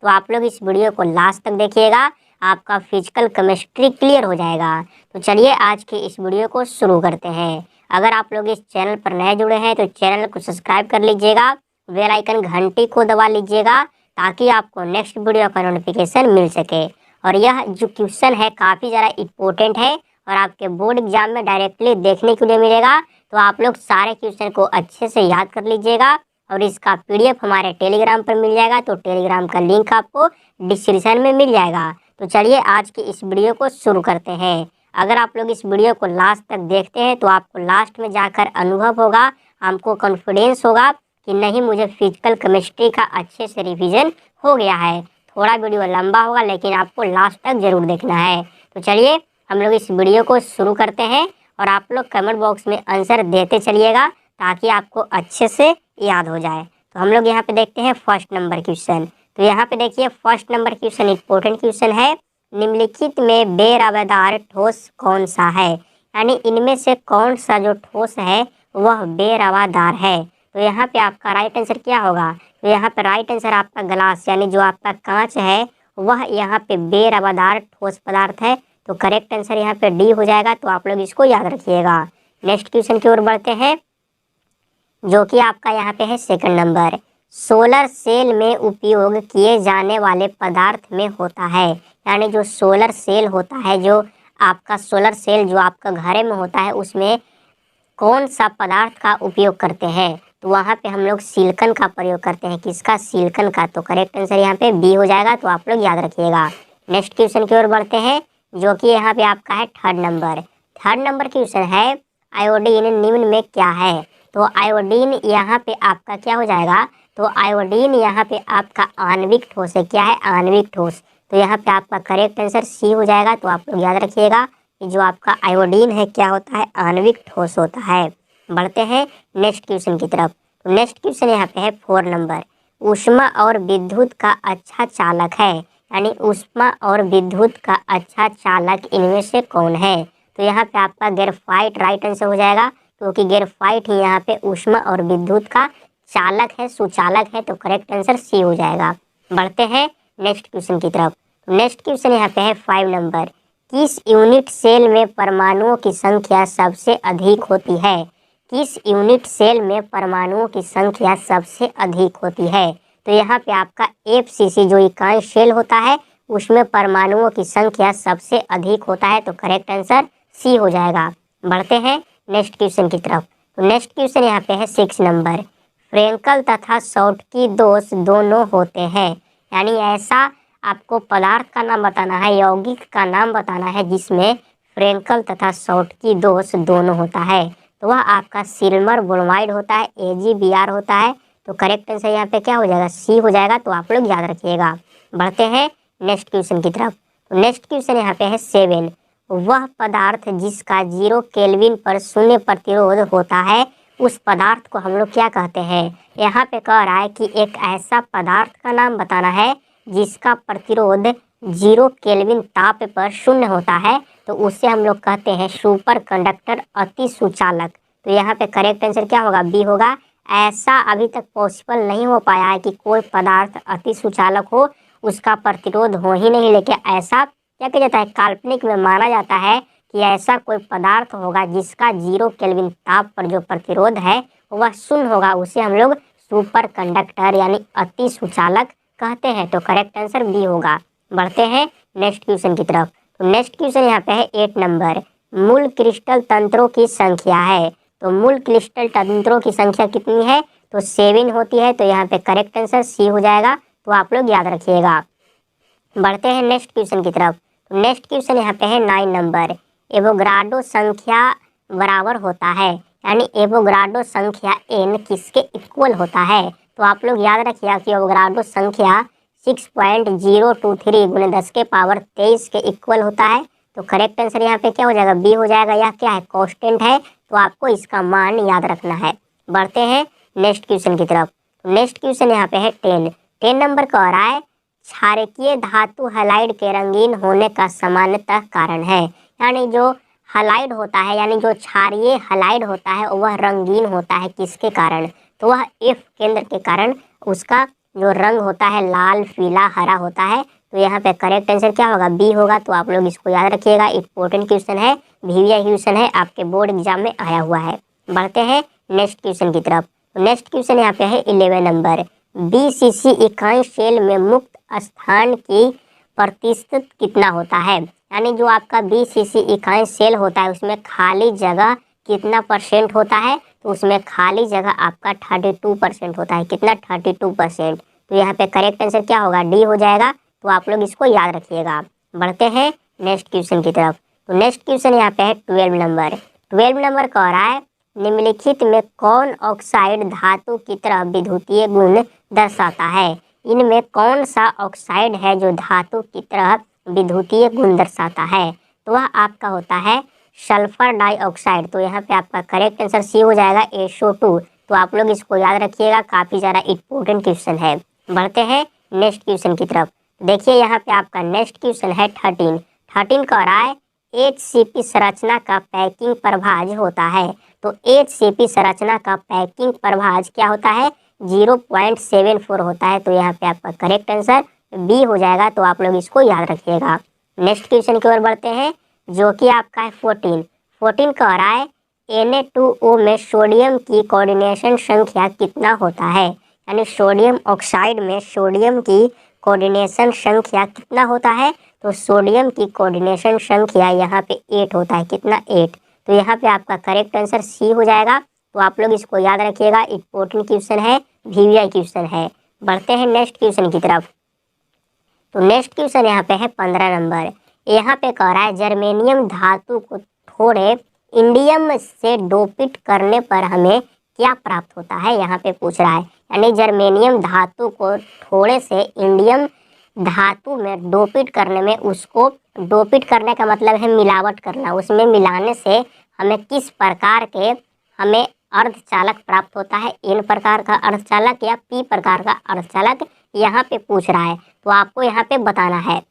तो आप लोग इस वीडियो को लास्ट तक देखिएगा, आपका फिजिकल केमिस्ट्री क्लियर हो जाएगा। तो चलिए आज के इस वीडियो को शुरू करते हैं। अगर आप लोग इस चैनल पर नए जुड़े हैं तो चैनल को सब्सक्राइब कर लीजिएगा, बेल आइकन घंटी को दबा लीजिएगा ताकि आपको नेक्स्ट वीडियो का नोटिफिकेशन मिल सके। और यह जो क्वेश्चन है काफ़ी ज़्यादा इम्पोर्टेंट है और आपके बोर्ड एग्जाम में डायरेक्टली देखने के लिए मिलेगा। तो आप लोग सारे क्वेश्चन को अच्छे से याद कर लीजिएगा और इसका पीडीएफ हमारे टेलीग्राम पर मिल जाएगा। तो टेलीग्राम का लिंक आपको डिस्क्रिप्शन में मिल जाएगा। तो चलिए आज की इस वीडियो को शुरू करते हैं। अगर आप लोग इस वीडियो को लास्ट तक देखते हैं तो आपको लास्ट में जाकर अनुभव होगा, हमको कॉन्फिडेंस होगा कि नहीं मुझे फिजिकल केमिस्ट्री का अच्छे से रिवीजन हो गया है। थोड़ा वीडियो लंबा होगा लेकिन आपको लास्ट तक जरूर देखना है। तो चलिए हम लोग इस वीडियो को शुरू करते हैं और आप लोग कमेंट बॉक्स में आंसर देते चलिएगा ताकि आपको अच्छे से याद हो जाए। तो हम लोग यहाँ पे देखते हैं फर्स्ट नंबर क्वेश्चन। तो यहाँ पे देखिए first number question important question है। निम्नलिखित में बेरवादार ठोस कौन सा है, यानी इनमें से कौन सा जो ठोस है वह बेरवादार है। तो यहाँ पे आपका राइट आंसर क्या होगा? तो यहाँ पे राइट आंसर आपका ग्लास यानी जो आपका कांच है वह यहाँ पे बेरवादार ठोस पदार्थ है। तो करेक्ट आंसर यहाँ पे डी हो जाएगा। तो आप लोग इसको याद रखिएगा। नेक्स्ट क्वेश्चन की ओर बढ़ते हैं जो कि आपका यहाँ पे है सेकंड नंबर। सोलर सेल में उपयोग किए जाने वाले पदार्थ में होता है, यानी जो सोलर सेल होता है, जो आपका सोलर सेल जो आपका घर में होता है उसमें कौन सा पदार्थ का उपयोग करते हैं? तो वहाँ पे हम लोग सिलिकॉन का प्रयोग करते हैं। किसका? सिलिकॉन का। तो करेक्ट आंसर यहाँ पे बी हो जाएगा। तो आप लोग याद रखिएगा। नेक्स्ट क्वेश्चन की ओर बढ़ते हैं जो कि यहाँ पे आपका है third number. Third number question है आयोडीन निम्न में क्या है? तो आयोडीन यहाँ पे आपका क्या हो जाएगा? तो आयोडीन यहाँ पे आपका आणविक ठोस है। क्या है? आणविक ठोस। तो यहाँ पे आपका करेक्ट आंसर सी हो जाएगा। तो आप लोग याद रखिएगा कि जो आपका आयोडीन है क्या होता है? आणविक ठोस होता है। बढ़ते हैं नेक्स्ट क्वेश्चन की तरफ। तो नेक्स्ट क्वेश्चन यहाँ पे है 4 नंबर। ऊष्मा और विद्युत का अच्छा चालक है, यानी ऊष्मा और विद्युत का अच्छा चालक इनमें से कौन है? तो यहाँ पे आपका ग्रेफाइट राइट आंसर हो जाएगा, क्योंकि ग्रेफाइट ही यहाँ पे ऊष्मा और विद्युत का चालक है, सुचालक है। तो करेक्ट आंसर सी हो जाएगा। बढ़ते हैं नेक्स्ट क्वेश्चन की तरफ। नेक्स्ट क्वेश्चन यहाँ पे है 5 नंबर। किस यूनिट सेल में परमाणुओं की संख्या सबसे अधिक होती है? किस यूनिट सेल में परमाणुओं की संख्या सबसे अधिक होती है? तो यहाँ पे आपका FCC जो इकाई सेल होता है उसमें परमाणुओं की संख्या सबसे अधिक होता है। तो करेक्ट आंसर सी हो जाएगा। बढ़ते हैं नेक्स्ट क्वेश्चन की तरफ। तो नेक्स्ट क्वेश्चन यहाँ पे है 6 नंबर। फ्रेंकल तथा शॉटकी दोष दोनों होते हैं, यानी ऐसा आपको पदार्थ का नाम बताना है, यौगिक का नाम बताना है जिसमें फ्रेंकल तथा शॉटकी दोष दोनों होता है। तो वह आपका सिल्वर ब्रोमाइड होता है, AgBr होता है। तो करेक्ट आंसर यहाँ पे क्या हो जाएगा? सी हो जाएगा। तो आप लोग याद रखिएगा। बढ़ते हैं नेक्स्ट क्वेश्चन की तरफ। तो नेक्स्ट क्वेश्चन यहाँ पे है 7। वह पदार्थ जिसका 0 केल्विन पर शून्य प्रतिरोध होता है उस पदार्थ को हम लोग क्या कहते हैं? यहाँ पे कह रहा है कि एक ऐसा पदार्थ का नाम बताना है जिसका प्रतिरोध 0 केल्विन ताप पर शून्य होता है। तो उससे हम लोग कहते हैं सुपर कंडक्टर, अति सुचालक। तो यहाँ पे करेक्ट आंसर क्या होगा? बी होगा। ऐसा अभी तक पॉसिबल नहीं हो पाया है कि कोई पदार्थ अति सुचालक हो, उसका प्रतिरोध हो ही नहीं। लेकिन ऐसा क्या कहा जाता है? काल्पनिक में माना जाता है कि ऐसा कोई पदार्थ होगा जिसका 0 केल्विन ताप पर जो प्रतिरोध है वह शून्य होगा। उसे हम लोग सुपर कंडक्टर यानी अति सुचालक कहते हैं। तो करेक्ट आंसर बी होगा। बढ़ते हैं नेक्स्ट क्वेश्चन की तरफ। तो नेक्स्ट क्वेश्चन यहाँ पे है 8 नंबर। मूल क्रिस्टल तंत्रों की संख्या है। तो मूल क्रिस्टल तंत्रों की संख्या कितनी है? तो 7 होती है। तो यहाँ पे करेक्ट आंसर सी हो जाएगा। तो आप लोग याद रखिएगा। बढ़ते हैं नेक्स्ट क्वेश्चन की तरफ। तो नेक्स्ट क्वेश्चन यहाँ पे है 9 नंबर। एवोगाड्रो संख्या बराबर होता है, यानी एवोगाड्रो संख्या n किसके इक्वल होता है? तो आप लोग याद रखिएगा कि एवोगाड्रो संख्या 6.023 गुणे 10 के पावर 23 के इक्वल होता है। तो करेक्ट आंसर यहाँ पे क्या हो जाएगा? बी हो जाएगा। यह क्या है? कांस्टेंट है। तो आपको इसका मान याद रखना है। बढ़ते हैं नेक्स्ट क्वेश्चन की तरफ। नेक्स्ट क्वेश्चन यहाँ पे है 10 नंबर कह रहा है क्षारकीय धातु हैलाइड के रंगीन होने का सामान्यतः कारण है, यानी जो हैलाइड होता है, यानी जो क्षारीय हैलाइड होता है वह रंगीन होता है किसके कारण? तो वह F केंद्र के कारण उसका जो रंग होता है लाल, पीला, हरा होता है। तो यहाँ पे करेक्ट आंसर क्या होगा? बी होगा। तो आप लोग इसको याद रखिएगा, इंपॉर्टेंट क्वेश्चन है, VVI क्वेश्चन है, आपके बोर्ड एग्जाम में आया हुआ है। बढ़ते हैं नेक्स्ट क्वेश्चन की तरफ। तो नेक्स्ट क्वेश्चन यहाँ पे है 11 नंबर। BCC इकाई सेल में मुक्त स्थान की प्रतिशत कितना होता है? यानी जो आपका BCC इकाई सेल होता है उसमें खाली जगह कितना % होता है? तो उसमें खाली जगह आपका 32% होता है। कितना? 32%। तो यहाँ पे करेक्ट आंसर क्या होगा? डी हो जाएगा। तो आप लोग इसको याद रखिएगा। बढ़ते हैं नेक्स्ट क्वेश्चन की तरफ। तो नेक्स्ट क्वेश्चन यहाँ पे है 12 नंबर। 12 नंबर कह रहा है निम्नलिखित में कौन ऑक्साइड धातु की तरह विद्युतीय गुण दर्शाता है? इनमें कौन सा ऑक्साइड है जो धातु की तरह विद्युतीय गुण दर्शाता है? तो वह आपका होता है सल्फर डाइऑक्साइड। तो यहाँ पे आपका करेक्ट आंसर सी हो जाएगा, SO2। तो आप लोग इसको याद रखिएगा, काफ़ी ज़्यादा इंपॉर्टेंट क्वेश्चन है। बढ़ते हैं नेक्स्ट क्वेश्चन की तरफ। देखिए यहाँ पे आपका नेक्स्ट क्वेश्चन है 13। 13 कह रहा है HCP संरचना का पैकिंग प्रभाज होता है। तो HCP संरचना का पैकिंग प्रभाज क्या होता है? 0.74 होता है। तो यहाँ पे आपका करेक्ट आंसर बी हो जाएगा। तो आप लोग इसको याद रखिएगा। नेक्स्ट क्वेश्चन की ओर बढ़ते हैं जो कि आपका है 14। 14 कह रहा है Na2O में सोडियम की कोऑर्डिनेशन संख्या कितना होता है? यानी सोडियम ऑक्साइड में सोडियम की कोऑर्डिनेशन संख्या कितना होता है? तो सोडियम की कोऑर्डिनेशन संख्या यहाँ पे 8 होता है। कितना? 8। तो यहाँ पे आपका करेक्ट आंसर सी हो जाएगा। तो आप लोग इसको याद रखिएगा, इंपॉर्टेंट क्वेश्चन है, VVI क्वेश्चन है। बढ़ते हैं नेक्स्ट क्वेश्चन की तरफ। तो नेक्स्ट क्वेश्चन यहाँ पे है 15 नंबर। यहाँ पे कह रहा है जर्मेनियम धातु को थोड़े इंडियम से डोपिट करने पर हमें क्या प्राप्त होता है? यहाँ पे पूछ रहा है। यानी जर्मेनियम धातु को थोड़े से इंडियम धातु में डोपिट करने में, उसको डोपिट करने का मतलब है मिलावट करना, उसमें मिलाने से हमें किस प्रकार के हमें अर्धचालक प्राप्त होता है? N प्रकार का अर्धचालक या P प्रकार का अर्धचालक यहाँ पे पूछ रहा है। तो आपको यहाँ पे बताना है।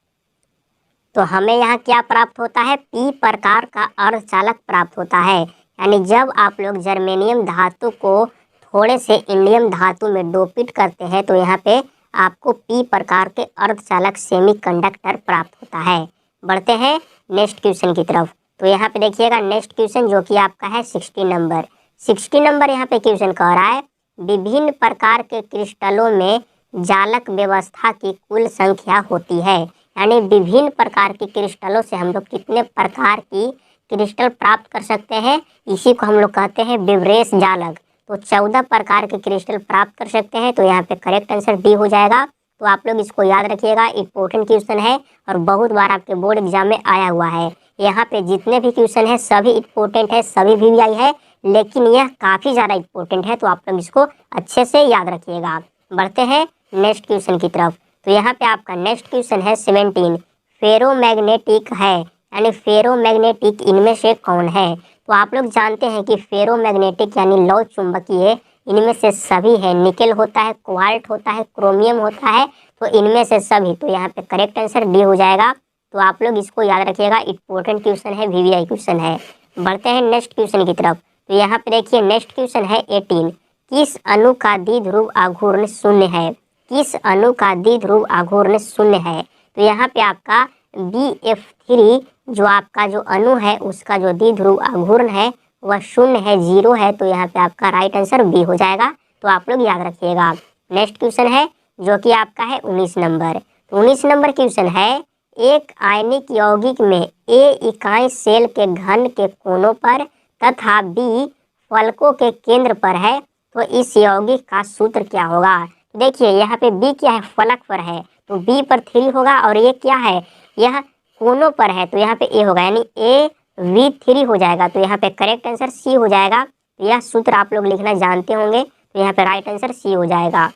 तो हमें यहाँ क्या प्राप्त होता है? P प्रकार का अर्धचालक प्राप्त होता है। यानी जब आप लोग जर्मेनियम धातु को थोड़े से इंडियम धातु में डोपिट करते हैं तो यहाँ पे आपको P प्रकार के अर्धचालक सेमीकंडक्टर प्राप्त होता है। बढ़ते हैं नेक्स्ट क्वेश्चन की तरफ। तो यहाँ पे देखिएगा नेक्स्ट क्वेश्चन जो कि आपका है 16 नंबर। 16 नंबर यहाँ पे क्वेश्चन कह रहा है विभिन्न प्रकार के क्रिस्टलों में जालक व्यवस्था की कुल संख्या होती है। यानी विभिन्न प्रकार के क्रिस्टलों से हम लोग कितने प्रकार की क्रिस्टल प्राप्त कर सकते हैं? इसी को हम लोग कहते हैं विवरेश जालक। तो 14 प्रकार के क्रिस्टल प्राप्त कर सकते हैं। तो यहाँ पे करेक्ट आंसर डी हो जाएगा। तो आप लोग इसको याद रखिएगा, इंपॉर्टेंट क्वेश्चन है और बहुत बार आपके बोर्ड एग्जाम में आया हुआ है। यहाँ पे जितने भी क्वेश्चन है सभी इंपॉर्टेंट है, सभी VVI है, लेकिन यह काफ़ी ज़्यादा इंपॉर्टेंट है। तो आप लोग इसको अच्छे से याद रखिएगा। बढ़ते हैं नेक्स्ट क्वेश्चन की तरफ। तो यहाँ पे आपका नेक्स्ट क्वेश्चन है 17। फेरोमैग्नेटिक है, यानी फेरोमैग्नेटिक इनमें से कौन है? तो आप लोग जानते हैं कि फेरोमैग्नेटिक यानी लौह चुंबकीय इनमें से सभी है। निकेल होता है, कोबाल्ट होता है, क्रोमियम होता है, तो इनमें से सभी। तो यहाँ पे करेक्ट आंसर डी हो जाएगा। तो आप लोग इसको याद रखिएगा, इंपॉर्टेंट क्वेश्चन है, VVI क्वेश्चन है। बढ़ते हैं नेक्स्ट क्वेश्चन की तरफ। तो यहाँ पे देखिए नेक्स्ट क्वेश्चन है 18। किस अणु का द्विध्रुव आघूर्ण शून्य है? किस अणु का द्विध्रुव आघूर्ण शून्य है? तो यहाँ पे आपका BF3 जो आपका जो अणु है उसका जो द्विध्रुव आघूर्ण है वह शून्य है, 0 है। तो यहाँ पे आपका राइट आंसर बी हो जाएगा। तो आप लोग याद रखिएगा। नेक्स्ट क्वेश्चन है जो कि आपका है 19 नंबर। तो 19 नंबर क्वेश्चन है एक आयनिक यौगिक में A इकाई सेल के घन के कोनों पर तथा B फलकों के केंद्र पर है, तो इस यौगिक का सूत्र क्या होगा? देखिए यहाँ पे B क्या है? फलक पर है, तो B पर 3 होगा, और ये क्या है? यह कोनों पर है, तो यहाँ पे A होगा, यानी AV3 हो जाएगा। तो यहाँ पे करेक्ट आंसर C हो जाएगा। तो यह सूत्र आप लोग लिखना जानते होंगे, तो यहाँ पे राइट आंसर C हो जाएगा।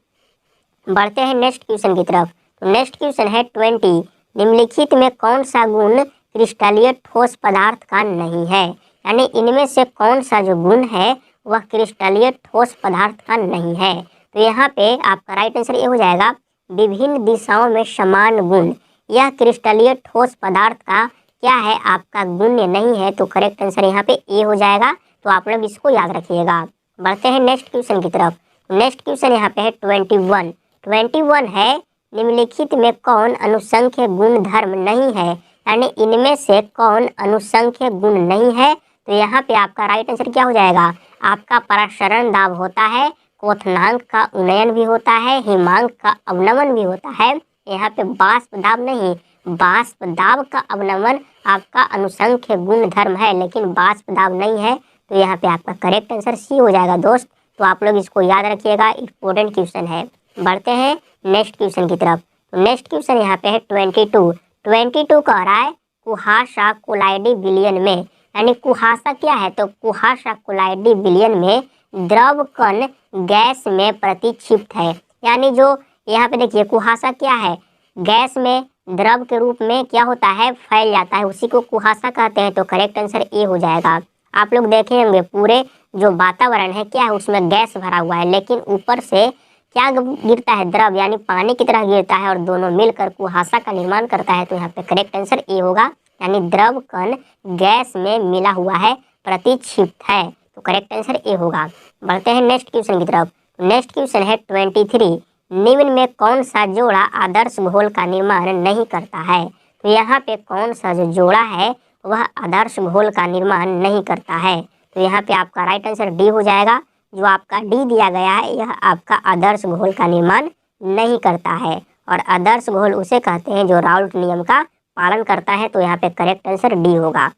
बढ़ते हैं नेक्स्ट क्वेश्चन की तरफ। तो नेक्स्ट क्वेश्चन है 20। निम्नलिखित में कौन सा गुण क्रिस्टलीय ठोस पदार्थ का नहीं है? यानी इनमें से कौन सा जो गुण है वह क्रिस्टलीय ठोस पदार्थ का नहीं है? तो यहाँ पे आपका राइट आंसर ये हो जाएगा विभिन्न दिशाओं में समान गुण। यह क्रिस्टलीय ठोस पदार्थ का क्या है? आपका गुण नहीं है। तो करेक्ट आंसर यहाँ पे ए हो जाएगा। तो आप लोग इसको याद रखिएगा। बढ़ते हैं नेक्स्ट क्वेश्चन की तरफ। नेक्स्ट क्वेश्चन यहाँ पे है 21। 21 है, निम्नलिखित में कौन अनुसंख्य गुण धर्म नहीं है, यानी इनमें से कौन अनुसंख्य गुण नहीं है। तो यहाँ पे आपका राइट आंसर क्या हो जाएगा, आपका पराशरण दाब होता है, क्वथनांक का उन्नयन भी होता है, हिमांक का अवनमन भी होता है। यहाँ पे बाष्प दाब नहीं, बाष्प दाब का अवनमन आपका अनुसंख्य गुण धर्म है, लेकिन बाष्प दाब नहीं है। तो यहाँ पे आपका करेक्ट आंसर सी हो जाएगा दोस्त। तो आप लोग इसको याद रखिएगा, इंपॉर्टेंट क्वेश्चन है। बढ़ते हैं नेक्स्ट क्वेश्चन की तरफ। तो नेक्स्ट क्वेश्चन यहाँ पे है 22 कह रहा है कुहासा कोलाइडी विलयन में, यानी कुहासा क्या है, तो कुहासा कोलाइडी विलयन में द्रव कण गैस में प्रतिक्षिप्त है। यानी जो यहाँ पे देखिए कुहासा क्या है, गैस में द्रव के रूप में क्या होता है, फैल जाता है, उसी को कुहासा कहते हैं। तो करेक्ट आंसर ए हो जाएगा। आप लोग देखे होंगे पूरे जो वातावरण है क्या है, उसमें गैस भरा हुआ है, लेकिन ऊपर से क्या गिरता है, द्रव यानी पानी की तरह गिरता है और दोनों मिलकर कुहासा का निर्माण करता है। तो यहाँ पे करेक्ट आंसर ए होगा, यानी द्रव कण गैस में मिला हुआ है, प्रतिक्षिप्त है। तो करेक्ट आंसर ए होगा। बढ़ते हैं नेक्स्ट क्वेश्चन की तरफ। नेक्स्ट क्वेश्चन है 23, निम्न में कौन सा जोड़ा आदर्श घोल का निर्माण नहीं करता है। तो यहाँ पे कौन सा जो जोड़ा है वह आदर्श घोल का निर्माण नहीं करता है। तो यहाँ पे आपका राइट आंसर डी हो जाएगा। जो आपका डी दिया गया है यह आपका आदर्श घोल का निर्माण नहीं करता है, और आदर्श घोल उसे कहते हैं जो राउल्ट नियम का पालन करता है। तो यहाँ पे करेक्ट आंसर डी होगा।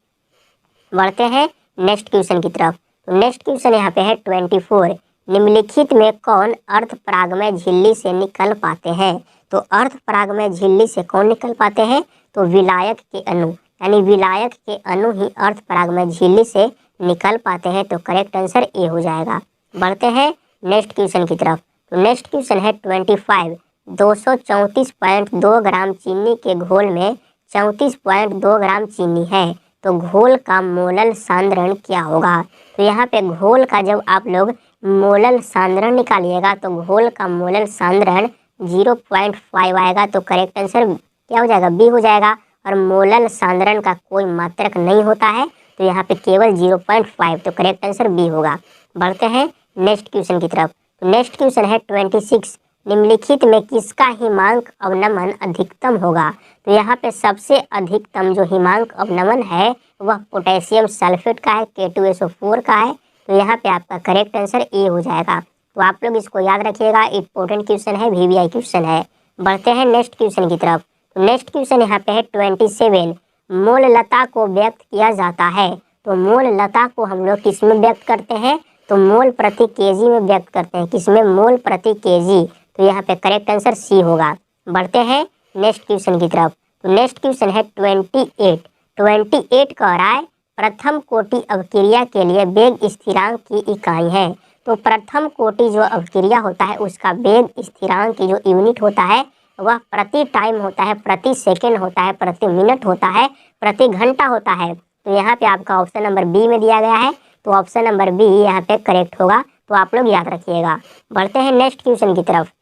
बढ़ते हैं नेक्स्ट क्वेश्चन की तरफ। तो नेक्स्ट क्वेश्चन यहाँ पे है 24, निम्नलिखित में कौन अर्धपरागमय झिल्ली से निकल पाते हैं। तो अर्धपरागमय झिल्ली से कौन निकल पाते हैं, तो विलायक के अणु, यानी विलायक के अणु ही अर्धपरागमय झिल्ली से निकल पाते हैं। तो करेक्ट आंसर ए हो जाएगा। बढ़ते हैं नेक्स्ट क्वेश्चन की तरफ। तो नेक्स्ट क्वेश्चन है 25, 234.2 ग्राम चीनी के घोल में 34.2 ग्राम चीनी है, तो घोल का मोलल सांद्रण क्या होगा। तो यहाँ पे घोल का जब आप लोग मोलल सांद्रण निकालिएगा तो घोल का मोलल सांद्रण 0.5 आएगा। तो करेक्ट आंसर क्या हो जाएगा, बी हो जाएगा। और मोलल सांद्रण का कोई मात्रक नहीं होता है, तो यहाँ पे केवल 0.5, तो करेक्ट आंसर बी होगा। बढ़ते हैं नेक्स्ट क्वेश्चन की तरफ। तो नेक्स्ट क्वेश्चन है 26, निम्नलिखित में किसका हिमांक अवनमन अधिकतम होगा। तो यहाँ पे सबसे अधिकतम जो हिमांक अवनमन है वह पोटेशियम सल्फेट का है, K2SO4 का है। तो यहाँ पे आपका करेक्ट आंसर ए हो जाएगा। तो आप लोग इसको याद रखिएगा, इंपॉर्टेंट क्वेश्चन है, VVI क्वेश्चन है। बढ़ते हैं नेक्स्ट क्वेश्चन की तरफ। तो नेक्स्ट क्वेश्चन यहाँ पे है 27, मोल लता को व्यक्त किया जाता है। तो मोल लता को हम लोग किस में व्यक्त करते हैं, तो मोल प्रति केजी में व्यक्त करते हैं। किसमें, मोल प्रति केजी। तो यहाँ पे करेक्ट आंसर सी होगा। बढ़ते हैं नेक्स्ट क्वेश्चन की तरफ। तो नेक्स्ट क्वेश्चन है 28 कह रहा है प्रथम कोटि अवक्रिया के लिए वेग स्थिरांक की इकाई है। तो प्रथम कोटि जो अवक्रिया होता है उसका वेग स्थिरांक की जो यूनिट होता है वह प्रति टाइम होता है, प्रति सेकेंड होता है, प्रति मिनट होता है, प्रति घंटा होता है। तो यहाँ पे आपका ऑप्शन नंबर बी में दिया गया है, तो ऑप्शन नंबर बी यहाँ पे करेक्ट होगा। तो आप लोग याद रखिएगा। बढ़ते हैं नेक्स्ट क्वेश्चन की तरफ।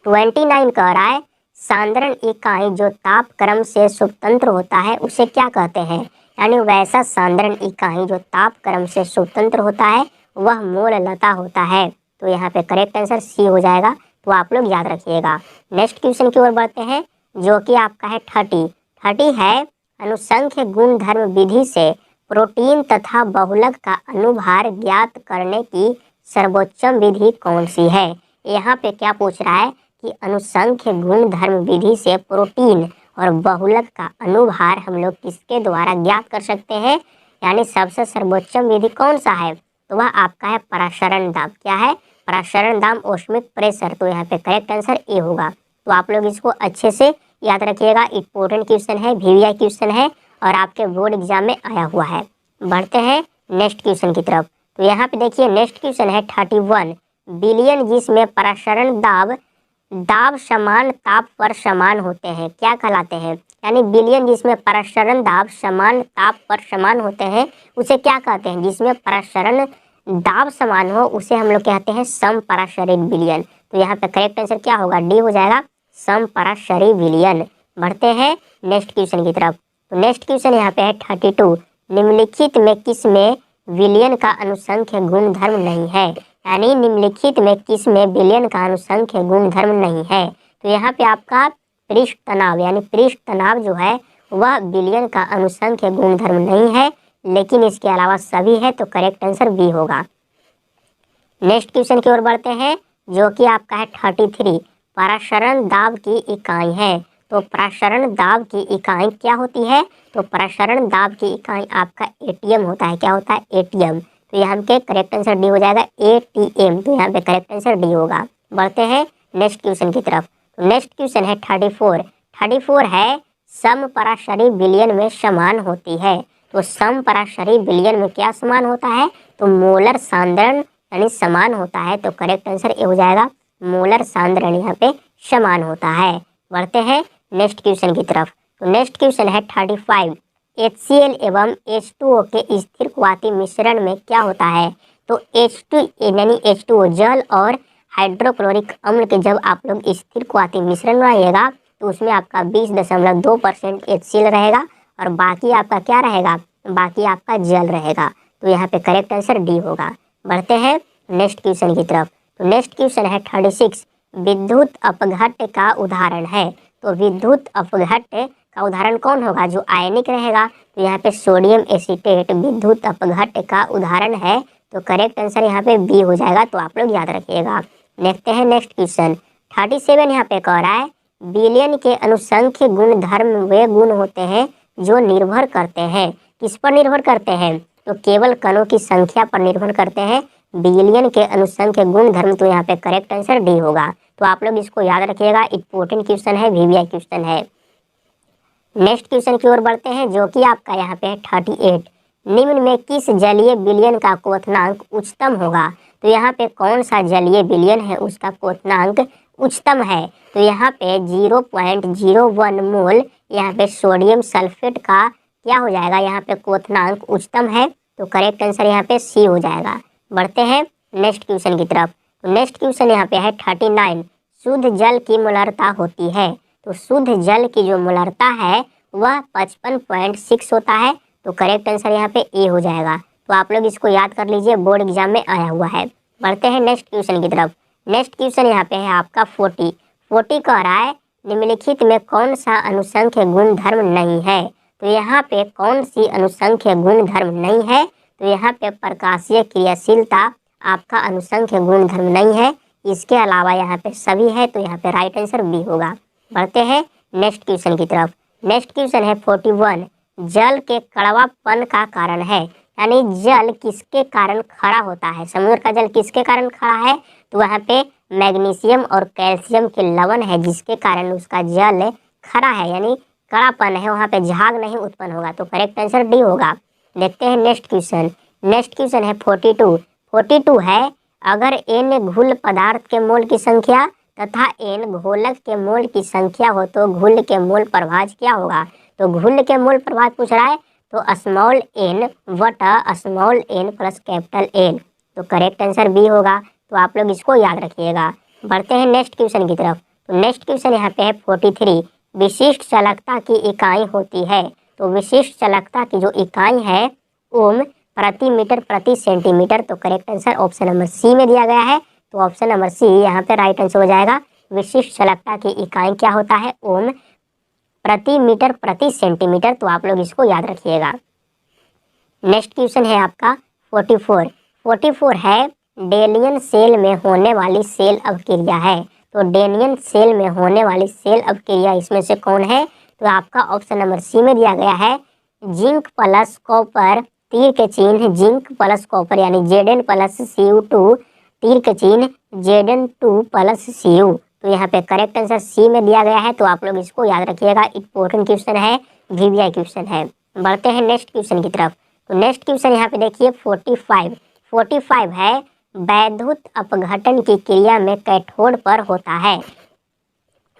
29 कह रहा है सांद्रण इकाई जो ताप क्रम से स्वतंत्र होता है उसे क्या कहते हैं। यानी वैसा सांद्रण इकाई जो ताप क्रम से स्वतंत्र होता है वह मोल लता होता है। तो यहाँ पे करेक्ट आंसर सी हो जाएगा। तो आप लोग याद रखिएगा। नेक्स्ट क्वेश्चन की ओर बढ़ते हैं जो कि आपका है 30 है अनुसंख्य गुण धर्म विधि से प्रोटीन तथा बहुलक का अनुभार ज्ञात करने की सर्वोच्चम विधि कौन सी है। यहाँ पे क्या पूछ रहा है कि अनुसंख्य गुण धर्म विधि से प्रोटीन और बहुलक का अनुभार हम लोग किसके द्वारा ज्ञात कर सकते हैं, यानी सबसे सर्वोच्चम विधि कौन सा है। तो वह आपका है पराशरण दाब। क्या है, पराशरण दाब ओस्मिक प्रेशर। तो यहाँ पे करेक्ट आंसर ए होगा। तो आप लोग इसको अच्छे से याद रखिएगा, इंपॉर्टेंट क्वेश्चन है, VVI क्वेश्चन है और आपके बोर्ड एग्जाम में आया हुआ है। बढ़ते हैं नेक्स्ट क्वेश्चन की तरफ। तो यहाँ पे देखिए नेक्स्ट क्वेश्चन है 31 बिलियन जिसमें पराशरण दाब समान ताप पर समान होते हैं क्या कहलाते हैं। यानी बिलियन जिसमें पराशरण दाब समान ताप पर समान होते हैं उसे क्या कहते हैं। जिसमें पराशरण दाब समान हो उसे हम लोग कहते हैं समपराशरी विलयन। तो यहाँ पे करेक्ट आंसर क्या होगा, डी हो जाएगा, समपराशरी विलयन। बढ़ते हैं नेक्स्ट क्वेश्चन की तरफ। तो नेक्स्ट क्वेश्चन यहाँ पे है 32 निम्नलिखित में किस में विलयन का अनुसंख्य गुण धर्म नहीं है। यानी निम्नलिखित में किस में विलयन का अनुसंख्य गुणधर्म नहीं है। तो यहाँ पे आपका पृष्ठ तनाव यानी पृष्ठ तनाव जो है वह विलयन का अनुसंख्य गुणधर्म नहीं है, लेकिन इसके अलावा सभी है, तो करेक्ट आंसर बी होगा। नेक्स्ट क्वेश्चन की ओर बढ़ते हैं, जो कि आपका है 33। प्रसरण दाब की इकाई है। तो प्रसरण दाब की इकाई क्या होती है? तो प्रसरण दाब की इकाई आपका एटीएम होता है। क्या होता है? एटीएम। तो यहाँ पे करेक्ट आंसर डी हो जाएगा, एटीएम। तो यहाँ पे करेक्ट आंसर डी होगा। बढ़ते हैं नेक्स्ट क्वेश्चन की तरफ। तो नेक्स्ट क्वेश्चन है 34। 34 है समपराशरी विलयन में समान होती है। तो समपराशरी विलयन में क्या समान होता है? तो मोलर सांद्रण यानी समान होता है। तो करेक्ट आंसर ए हो जाएगा, मोलर सांद्रण यहाँ पे समान होता है। बढ़ते हैं नेक्स्ट क्वेश्चन की तरफ। तो नेक्स्ट क्वेश्चन है 35। HCl एवं H2O के स्थिर क्वाती मिश्रण में क्या होता है? तो H2 यानी H2O जल और हाइड्रोक्लोरिक अम्ल के जब आप लोग स्थिर क्वाती मिश्रण बनाइएगा तो उसमें आपका 20.2% HCl रहेगा और बाकी आपका क्या रहेगा? बाकी आपका जल रहेगा। तो यहाँ पे करेक्ट आंसर डी होगा। बढ़ते हैं नेक्स्ट क्वेश्चन की तरफ। तो नेक्स्ट क्वेश्चन है 36। विद्युत अपघट्य का उदाहरण है। तो विद्युत अपघट्य का उदाहरण कौन होगा? जो आयनिक रहेगा। तो यहाँ पे सोडियम एसीटेट विद्युत अपघट्य का उदाहरण है। तो करेक्ट आंसर यहाँ पे बी हो जाएगा। तो आप लोग याद रखिएगा। देखते हैं नेक्स्ट क्वेश्चन 37। यहाँ पे कह रहा है विलयन के अनुसंख्य गुणधर्म वे गुण होते हैं जो निर्भर करते हैं, किस पर निर्भर करते हैं? तो केवल कणों की संख्या पर निर्भर करते हैं विलयन के अनुसंख्य गुणधर्म। तो यहाँ पे करेक्ट आंसर डी होगा। तो आप लोग इसको याद रखिएगा, इंपॉर्टेंट क्वेश्चन है, वीवीआई क्वेश्चन है। नेक्स्ट क्वेश्चन की ओर बढ़ते हैं, जो कि आपका यहाँ पे है 38। निम्न में किस जलीय विलयन का क्वथनांक उच्चतम होगा? तो यहाँ पे कौन सा जलीय विलयन है उसका क्वथनांक उच्चतम है? तो यहाँ पे 0.01 मोल यहाँ पे सोडियम सल्फेट का क्या हो जाएगा? यहाँ पे क्वथनांक उच्चतम है। तो करेक्ट आंसर यहाँ पे सी हो जाएगा। बढ़ते हैं नेक्स्ट क्वेश्चन की तरफ। तो नेक्स्ट क्वेश्चन यहाँ पे है 39। शुद्ध जल की मोलरता होती है। तो शुद्ध जल की जो मोलरता है वह 55.6 होता है। तो करेक्ट आंसर यहाँ पे ए हो जाएगा। तो आप लोग इसको याद कर लीजिए, बोर्ड एग्जाम में आया हुआ है। बढ़ते हैं नेक्स्ट क्वेश्चन की तरफ। नेक्स्ट क्वेश्चन यहाँ पे है आपका 40। 40 कह रहा है निम्नलिखित में कौन सा अनुसंख्य गुणधर्म नहीं है? तो यहाँ पे कौन सी अनुसंख्य गुणधर्म नहीं है? तो यहाँ पे प्रकाशीय क्रियाशीलता आपका अनुसंख्य गुणधर्म नहीं है। इसके अलावा यहाँ पे सभी है। तो यहाँ पे राइट आंसर बी होगा। बढ़ते हैं नेक्स्ट क्वेश्चन की तरफ। नेक्स्ट क्वेश्चन है 41। जल के कड़वापन का कारण है, यानी जल किसके कारण खड़ा होता है? समुद्र का जल किसके कारण खड़ा है? तो वहाँ पे मैग्नीशियम और कैल्शियम के लवण है जिसके कारण उसका जल खड़ा है, यानी कड़ापन है, वहाँ पे झाग नहीं उत्पन्न होगा। तो करेक्ट आंसर डी होगा। देखते हैं नेक्स्ट क्वेश्चन। नेक्स्ट क्वेश्चन है 42। 42 है अगर n घुल पदार्थ के मोल की संख्या तथा n घोलक के मोल की संख्या हो तो घुल के मोल प्रभाज क्या होगा? तो घुल के मोल प्रभाज पूछ रहा है, तो स्मॉल n बटा small n plus capital N। तो करेक्ट आंसर बी होगा। तो आप लोग इसको याद रखिएगा। बढ़ते हैं नेक्स्ट क्वेश्चन की तरफ। तो नेक्स्ट क्वेश्चन यहाँ पे है 43। विशिष्ट चालकता की इकाई होती है। तो विशिष्ट चालकता की जो इकाई है ओम प्रति मीटर प्रति सेंटीमीटर। तो correct answer option number C में दिया गया है। तो ऑप्शन नंबर सी यहाँ पे राइट आंसर हो जाएगा। विशिष्ट चालकता की इकाई क्या होता है? ओम प्रति मीटर प्रति सेंटीमीटर। तो आप लोग इसको याद रखिएगा। नेक्स्ट क्वेश्चन है आपका 44। 44 है डेनियन सेल में होने वाली सेल अवक्रिया है। तो डेनियन सेल में होने वाली सेल अवक्रिया इसमें से कौन है? तो आपका ऑप्शन नंबर सी में दिया गया है जिंक प्लस कॉपर, तीर के चिन्ह जिंक प्लस कॉपर यानी Zn प्लस Cu2, तीर के चिन्ह Zn2 प्लस Cu। तो यहाँ पे करेक्ट आंसर सी में दिया गया है। तो आप लोग इसको याद रखिएगा, इंपॉर्टेंट क्वेश्चन है, वीवीआई क्वेश्चन है। बढ़ते हैं नेक्स्ट क्वेश्चन की तरफ। तो नेक्स्ट क्वेश्चन यहाँ पे देखिए 45। 45 है वैद्युत अपघटन की क्रिया में कैथोड पर होता है।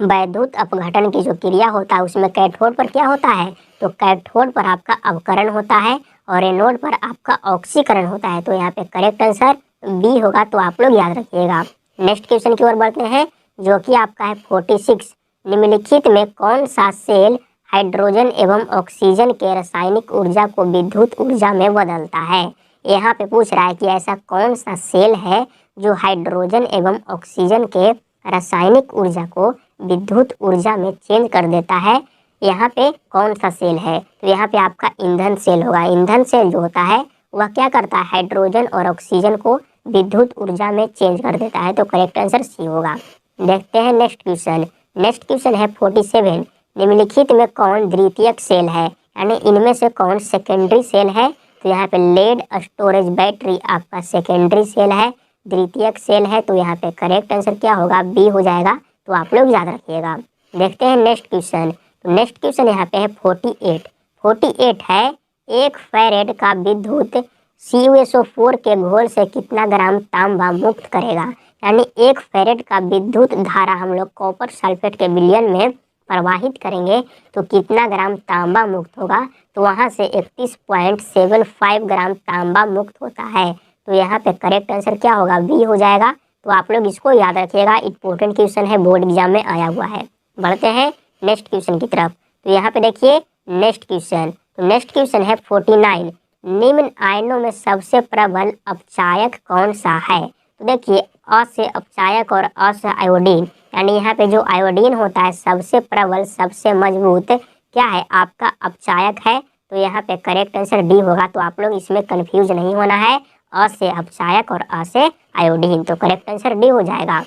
वैद्युत अपघटन की जो क्रिया होता है उसमें कैथोड पर क्या होता है? तो कैथोड पर आपका अवकरण होता है और एनोड पर आपका ऑक्सीकरण होता है। तो यहाँ पे करेक्ट आंसर बी होगा। तो आप लोग याद रखिएगा। नेक्स्ट क्वेश्चन की ओर बढ़ते हैं, जो कि आपका है 46। निम्नलिखित में कौन सा सेल हाइड्रोजन एवं ऑक्सीजन के रासायनिक ऊर्जा को विद्युत ऊर्जा में बदलता है? यहाँ पे पूछ रहा है कि ऐसा कौन सा सेल है जो हाइड्रोजन एवं ऑक्सीजन के रासायनिक ऊर्जा को विद्युत ऊर्जा में चेंज कर देता है, यहाँ पे कौन सा सेल है? तो यहाँ पे आपका ईंधन सेल होगा। ईंधन सेल जो होता है वह क्या करता है? हाइड्रोजन और ऑक्सीजन को विद्युत ऊर्जा में चेंज कर देता है। तो करेक्ट आंसर सी होगा। देखते हैं नेक्स्ट क्वेश्चन। नेक्स्ट क्वेश्चन है 47। निम्नलिखित में कौन द्वितीयक सेल है, यानी इनमें से कौन सेकेंडरी सेल है? तो यहाँ पे लेड स्टोरेज बैटरी आपका सेकेंडरी सेल है, द्वितीयक सेल है। तो यहाँ पे करेक्ट आंसर क्या होगा? बी हो जाएगा। तो आप लोग याद रखिएगा। देखते हैं नेक्स्ट क्वेश्चन। तो नेक्स्ट क्वेश्चन यहाँ पे है 48। 48 है, एक फैरेड का विद्युत CuSO4 के घोल से कितना ग्राम तांबा मुक्त करेगा? यानी एक फैरेड का विद्युत धारा हम लोग कॉपर सल्फेट के विलयन में प्रवाहित करेंगे तो कितना ग्राम तांबा मुक्त होगा? तो वहाँ से 31.75 ग्राम तांबा मुक्त होता है। तो यहाँ पे करेक्ट आंसर क्या होगा? बी हो जाएगा। तो आप लोग इसको याद रखिएगा, इंपॉर्टेंट क्वेश्चन है, बोर्ड एग्जाम में आया हुआ है। बढ़ते हैं नेक्स्ट क्वेश्चन की तरफ। तो यहाँ पे देखिए नेक्स्ट क्वेश्चन। तो नेक्स्ट क्वेश्चन है 49। निम्न आयनों में सबसे प्रबल अपचायक कौन सा है? तो देखिए अ से अपचायक और अ से आयोडीन, यानी यहाँ पे जो आयोडीन होता है सबसे प्रबल सबसे मजबूत क्या है? आपका अपचायक है। तो यहाँ पे करेक्ट आंसर डी होगा। तो आप लोग इसमें कंफ्यूज नहीं होना है, अ से अपचायक और अ से आयोडीन। तो करेक्ट आंसर डी हो जाएगा।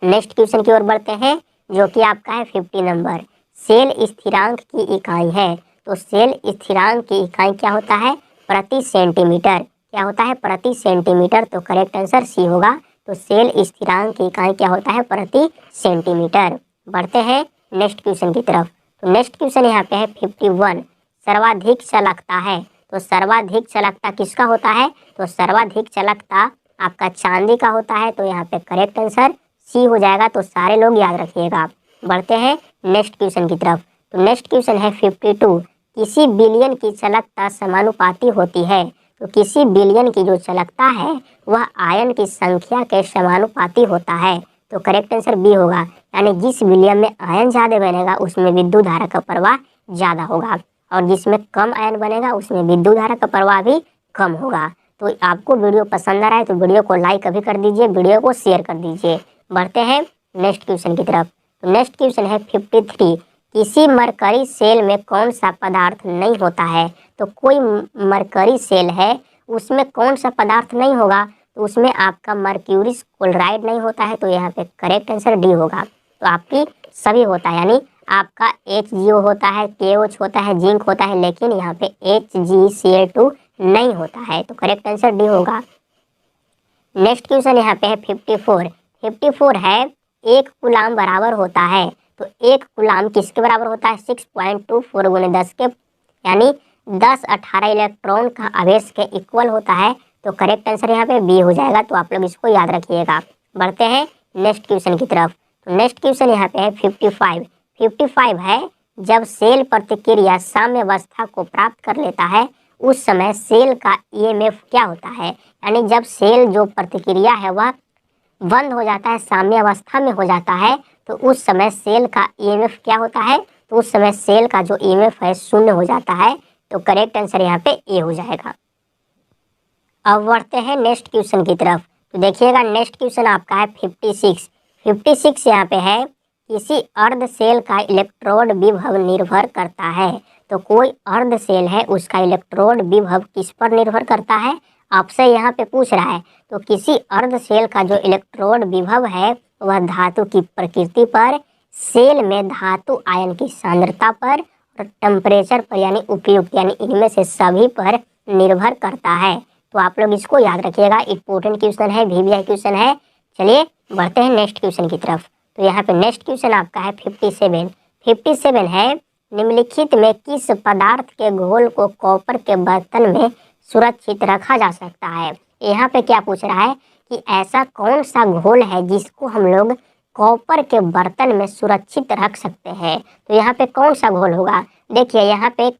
नेक्स्ट क्वेश्चन की ओर बढ़ते हैं, जो कि आपका है 50 नंबर। सेल स्थिरांक की इकाई है। तो सेल स्थिरांक की इकाई क्या होता है? प्रति सेंटीमीटर। क्या होता है? प्रति सेंटीमीटर। तो करेक्ट आंसर सी होगा। तो सेल स्थिरांक की इकाई क्या होता है? प्रति सेंटीमीटर। बढ़ते हैं नेक्स्ट क्वेश्चन की तरफ। तो नेक्स्ट क्वेश्चन यहाँ पे है 51। सर्वाधिक चालकता है। तो सर्वाधिक चालकता किसका होता है? तो सर्वाधिक चालकता आपका चांदी का होता है। तो यहाँ पे करेक्ट आंसर सी हो जाएगा। तो सारे लोग याद रखिएगा। बढ़ते हैं नेक्स्ट क्वेश्चन की तरफ। तो नेक्स्ट क्वेश्चन है 52। किसी बिलियन की चालकता समानुपाती होती है। तो किसी बिलियन की जो चालकता है वह आयन की संख्या के समानुपाती होता है। तो करेक्ट आंसर बी होगा। यानी जिस बिलियन में आयन ज़्यादा बनेगा उसमें विद्युत धारा का प्रवाह ज़्यादा होगा, और जिसमें कम आयन बनेगा उसमें विद्युत धारा का प्रवाह भी कम होगा। तो आपको वीडियो पसंद आ रहा है तो वीडियो को लाइक अभी कर दीजिए, वीडियो को शेयर कर दीजिए। बढ़ते हैं नेक्स्ट क्वेश्चन की तरफ। तो नेक्स्ट क्वेश्चन है 53। किसी मरकरी सेल में कौन सा पदार्थ नहीं होता है? तो कोई मरकरी सेल है उसमें कौन सा पदार्थ नहीं होगा? तो उसमें आपका मर्क्यूरी क्लोराइड नहीं होता है। तो यहाँ पे करेक्ट आंसर डी होगा। तो आपकी सभी होता है, यानी आपका HgO होता है, KOH होता है, जिंक होता है, लेकिन यहाँ पे HgCl2 नहीं होता है। तो करेक्ट आंसर डी होगा। नेक्स्ट क्वेश्चन यहाँ पे है 54। 54 है, एक कूलाम बराबर होता है। तो एक कूलाम किसके बराबर होता है? 6.24 गुने 10 के, यानी 10-18 इलेक्ट्रॉन का आवेश के इक्वल होता है। तो करेक्ट आंसर यहाँ पे बी हो जाएगा। तो आप लोग इसको याद रखिएगा। बढ़ते हैं नेक्स्ट क्वेश्चन की तरफ। तो नेक्स्ट क्वेश्चन यहाँ पे है 55। 55 है, जब सेल प्रतिक्रिया साम्य अवस्था को प्राप्त कर लेता है उस समय सेल का EMF क्या होता है? यानी जब सेल जो प्रतिक्रिया है वह बंद हो जाता है, साम्य अवस्था में हो जाता है, तो उस समय सेल का EMF क्या होता है? तो उस समय सेल का जो EMF है शून्य हो जाता है। तो करेक्ट आंसर यहाँ पे ए हो जाएगा। अब बढ़ते हैं नेक्स्ट क्वेश्चन की तरफ। तो देखिएगा नेक्स्ट क्वेश्चन आपका है 56। 56 यहाँ पे है, किसी अर्ध सेल का इलेक्ट्रोड विभव निर्भर करता है। तो कोई अर्ध सेल है उसका इलेक्ट्रोड विभव किस पर निर्भर करता है? आपसे यहाँ पे पूछ रहा है। तो किसी अर्ध सेल का जो इलेक्ट्रोड विभव है वह धातु की प्रकृति पर, सेल में धातु आयन की सांद्रता पर और टेम्परेचर पर, यानी उपयुक्त, यानी इनमें से सभी पर निर्भर करता है। तो आप लोग इसको याद रखिएगा। इंपॉर्टेंट क्वेश्चन है, VVI क्वेश्चन है। चलिए बढ़ते हैं नेक्स्ट क्वेश्चन की तरफ। तो यहाँ पे नेक्स्ट क्वेश्चन आपका है 57। 57 है, निम्नलिखित में किस पदार्थ के घोल को कॉपर के बर्तन में सुरक्षित रखा जा सकता है? यहाँ पे क्या पूछ रहा है कि ऐसा कौन सा घोल है जिसको हम लोग कॉपर के बर्तन में सुरक्षित रख सकते हैं? तो यहाँ पे कौन सा घोल होगा? देखिए यहाँ पे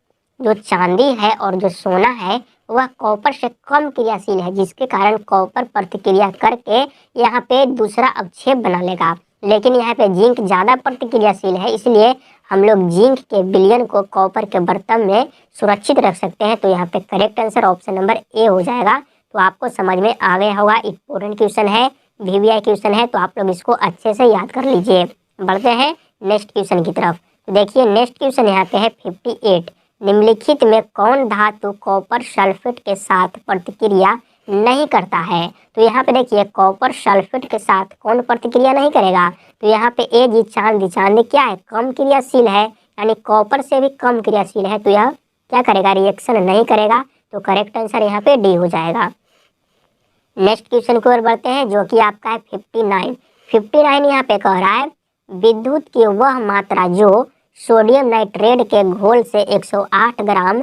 जो चांदी है और जो सोना है वह कॉपर से कम क्रियाशील है, जिसके कारण कॉपर प्रतिक्रिया करके यहाँ पे दूसरा अवक्षेप बना लेगा। लेकिन यहाँ पे जिंक ज़्यादा प्रतिक्रियाशील है, इसलिए हम लोग जिंक के विलयन को कॉपर के बर्तन में सुरक्षित रख सकते हैं। तो यहाँ पे correct answer option number A हो जाएगा। तो आपको समझ में आ गया होगा। इम्पोर्टेंट क्वेश्चन है, वीवीआई क्वेश्चन है, तो आप लोग इसको अच्छे से याद कर लीजिए। बढ़ते हैं नेक्स्ट क्वेश्चन की तरफ। तो देखिए नेक्स्ट क्वेश्चन यहाँ पे है 58। निम्नलिखित में कौन धातु कॉपर सल्फेट के साथ प्रतिक्रिया नहीं करता है? तो यहाँ पे देखिए कॉपर सल्फेट के साथ कौन प्रतिक्रिया नहीं करेगा? तो यहाँ पे ए जी चांदी, चांदी क्या है? कम क्रियाशील है, यानी कॉपर से भी कम क्रियाशील है, तो यह क्या करेगा? रिएक्शन नहीं करेगा। तो करेक्ट आंसर यहाँ पे डी हो जाएगा। नेक्स्ट क्वेश्चन की ओर बढ़ते हैं जो कि आपका है 59। 59 यहाँ पे कह रहा है विद्युत की वह मात्रा जो सोडियम नाइट्रेट के घोल से 108 ग्राम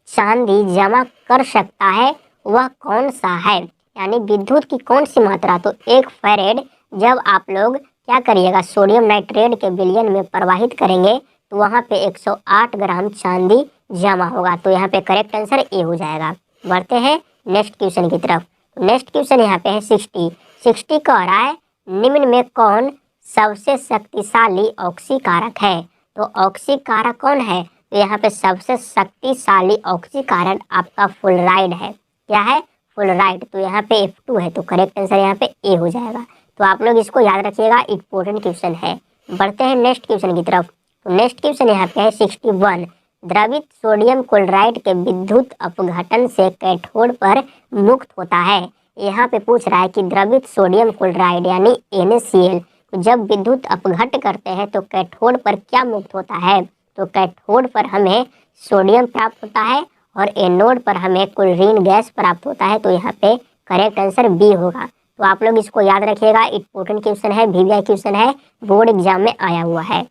चांदी जमा कर सकता है वह कौन सा है? यानी विद्युत की कौन सी मात्रा? तो 1 फैरेड जब आप लोग क्या करिएगा सोडियम नाइट्रेट के विलयन में प्रवाहित करेंगे तो वहाँ पे 108 ग्राम चांदी जमा होगा। तो यहाँ पे करेक्ट आंसर ए हो जाएगा। बढ़ते हैं नेक्स्ट क्वेश्चन की तरफ। नेक्स्ट क्वेश्चन यहाँ पे है 60 कह रहा है निम्न में कौन सबसे शक्तिशाली ऑक्सीकारक है? तो ऑक्सीकारक कौन है? तो यहाँ पे सबसे शक्तिशाली ऑक्सीकारक आपका फ्लोराइड है। क्या है? फ्लोराइड। तो यहाँ पे F2 है, तो करेक्ट आंसर यहाँ पे ए हो जाएगा। तो आप लोग इसको याद रखिएगा, इम्पोर्टेंट क्वेश्चन है। बढ़ते हैं नेक्स्ट क्वेश्चन की तरफ। तो नेक्स्ट क्वेश्चन यहाँ पे है 61। द्रवित सोडियम क्लोराइड के विद्युत अपघटन से कैथोड पर मुक्त होता है। यहाँ पे पूछ रहा है कि द्रवित सोडियम क्लोराइड यानी NaCl जब विद्युत अपघट करते हैं तो कैथोड पर क्या मुक्त होता है? तो कैथोड पर हमें सोडियम प्राप्त होता है और एनोड पर हमें क्लोरीन गैस प्राप्त होता है। तो यहाँ पे करेक्ट आंसर बी होगा। तो आप लोग इसको याद रखिएगा, इम्पोर्टेंट क्वेश्चन है, वीवीआई क्वेश्चन है, बोर्ड एग्जाम में आया हुआ है।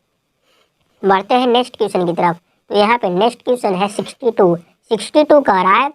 बढ़ते हैं नेक्स्ट क्वेश्चन की तरफ। तो यहाँ पे नेक्स्ट क्वेश्चन है 62 कह रहा है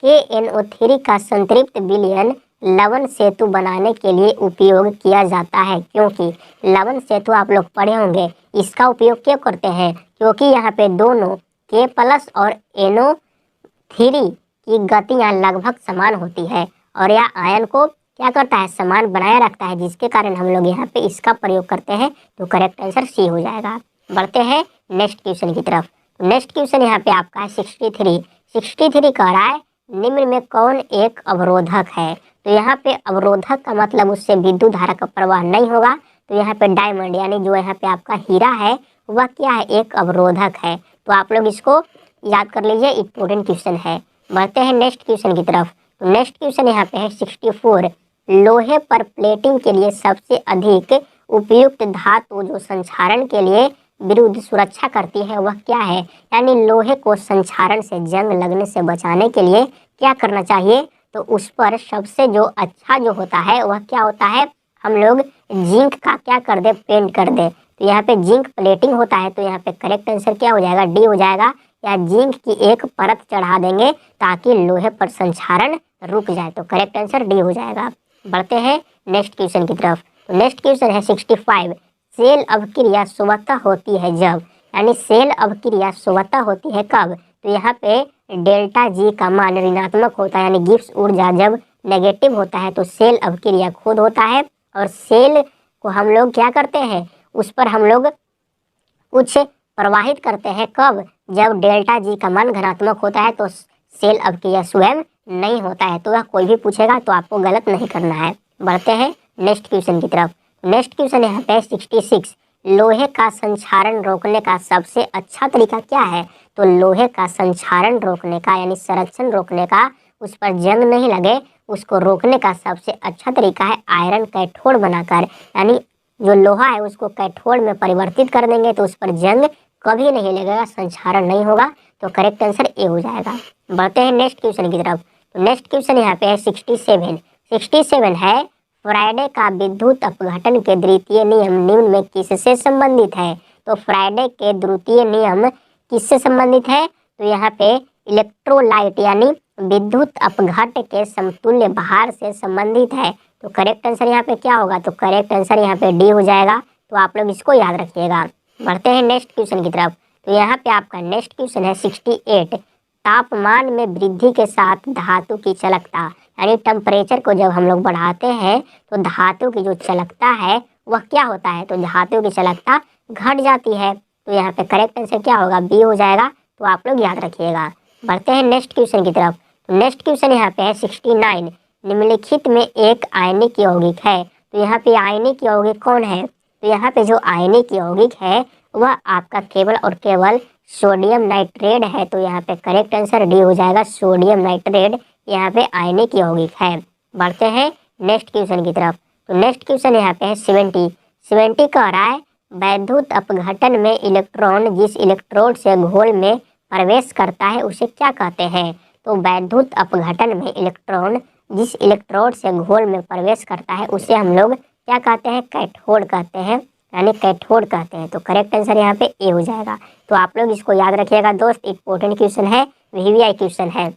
KNO3 का संतृप्त विलयन लवण सेतु बनाने के लिए उपयोग किया जाता है, क्योंकि लवण सेतु आप लोग पढ़े होंगे। इसका उपयोग क्यों करते हैं? क्योंकि यहाँ पे दोनों K+ और NO3 की गतियाँ लगभग समान होती है और यह आयन को क्या करता है? समान बनाए रखता है, जिसके कारण हम लोग यहाँ पे इसका प्रयोग करते हैं। तो करेक्ट आंसर सी हो जाएगा। बढ़ते हैं नेक्स्ट क्वेश्चन की तरफ। नेक्स्ट क्वेश्चन यहाँ पे आपका है 63 कह रहा है निम्न में कौन एक अवरोधक है? तो यहाँ पे अवरोधक का मतलब उससे विद्युत धारा का प्रवाह नहीं होगा। तो यहाँ पे डायमंड यानी जो यहाँ पे आपका हीरा है वह क्या है? एक अवरोधक है। तो आप लोग इसको याद कर लीजिए, इम्पोर्टेंट क्वेश्चन है। बढ़ते हैं नेक्स्ट क्वेश्चन की तरफ। तो नेक्स्ट क्वेश्चन यहाँ पे है 64। लोहे पर प्लेटिंग के लिए सबसे अधिक उपयुक्त धातु जो संक्षारण के लिए विरुद्ध सुरक्षा करती है वह क्या है? यानी लोहे को संक्षारण से, जंग लगने से बचाने के लिए क्या करना चाहिए? तो उस पर सबसे जो अच्छा जो होता है वह क्या होता है? हम लोग जिंक का क्या कर दे? पेंट कर दे। तो यहाँ पे जिंक प्लेटिंग होता है। तो यहाँ पे करेक्ट आंसर क्या हो जाएगा? डी हो जाएगा। या जिंक की एक परत चढ़ा देंगे ताकि लोहे पर संक्षारण रुक जाए। तो करेक्ट आंसर डी हो जाएगा। बढ़ते हैं नेक्स्ट क्वेश्चन की तरफ। तो नेक्स्ट क्वेश्चन है 65। सेल अभिक्रिया स्वतः होती है जब, यानी सेल अभिक्रिया स्वतः होती है कब? तो यहाँ पे डेल्टा जी का मान ऋणात्मक होता है, यानी गिब्स ऊर्जा जब नेगेटिव होता है तो सेल अभिक्रिया खुद होता है। और सेल को हम लोग क्या करते हैं? उस पर हम लोग कुछ प्रवाहित करते हैं कब? जब डेल्टा जी का मान धनात्मक होता है तो सेल अभिक्रिया स्वयं नहीं होता है। तो वह कोई भी पूछेगा तो आपको गलत नहीं करना है। बढ़ते हैं नेक्स्ट क्वेश्चन की तरफ। नेक्स्ट क्वेश्चन यहाँ पे 66। लोहे का संक्षारण रोकने का सबसे अच्छा तरीका क्या है? तो लोहे का संक्षारण रोकने का यानी संरक्षण रोकने का, उस पर जंग नहीं लगे, उसको रोकने का सबसे अच्छा तरीका है आयरन कैथोड बनाकर, यानी जो लोहा है उसको कैथोड में परिवर्तित कर देंगे तो उस पर जंग कभी नहीं लगेगा, संक्षारण नहीं होगा। तो करेक्ट आंसर ए हो जाएगा। बढ़ते हैं नेक्स्ट क्वेश्चन की तरफ। तो नेक्स्ट क्वेश्चन यहाँ पे है 67 है फ्राइडे का विद्युत अपघटन के द्वितीय नियम निम्न में किससे संबंधित है? तो फ्राइडे के द्वितीय नियम किससे संबंधित है? तो यहाँ पे इलेक्ट्रोलाइट यानी विद्युत अपघट के समतुल्य भार से संबंधित है। तो करेक्ट आंसर यहाँ पे क्या होगा? तो करेक्ट आंसर यहाँ पे डी हो जाएगा। तो आप लोग इसको याद रखिएगा। बढ़ते हैं नेक्स्ट क्वेश्चन की तरफ। तो यहाँ पे आपका नेक्स्ट क्वेश्चन है 68। तापमान में वृद्धि के साथ धातु की चलकता, यानी टेम्परेचर को जब हम लोग बढ़ाते हैं तो धातु की जो चलकता है वह क्या होता है? तो धातु की चलकता घट जाती है। तो यहाँ पे करेक्ट आंसर क्या होगा? बी हो जाएगा। तो आप लोग याद रखिएगा। बढ़ते हैं नेक्स्ट क्वेश्चन की तरफ। तो नेक्स्ट क्वेश्चन यहाँ पे है 69। निम्नलिखित में एक आयनिक यौगिक है। तो यहाँ पे आयनिक यौगिक कौन है? तो यहाँ पे जो आयनिक यौगिक है वह आपका केवल और केवल सोडियम नाइट्रेट है। तो यहाँ पे करेक्ट आंसर डी हो जाएगा, सोडियम नाइट्रेट यहाँ पे आयनिक यौगिक है। बढ़ते हैं नेक्स्ट क्वेश्चन की तरफ। तो नेक्स्ट क्वेश्चन यहाँ पे है 70 कह रहा है वैद्युत अपघटन में इलेक्ट्रॉन जिस इलेक्ट्रोड से घोल में प्रवेश करता है उसे क्या कहते हैं? तो वैद्युत अपघटन में इलेक्ट्रॉन जिस इलेक्ट्रोड से घोल में प्रवेश करता है उसे हम लोग क्या कहते हैं? कैथोड कहते हैं, यानी कैथोड कहते हैं। तो करेक्ट आंसर यहाँ पे ए हो जाएगा। तो आप लोग इसको याद रखिएगा दोस्त, इंपॉर्टेंट क्वेश्चन है, वीवीआई क्वेश्चन है।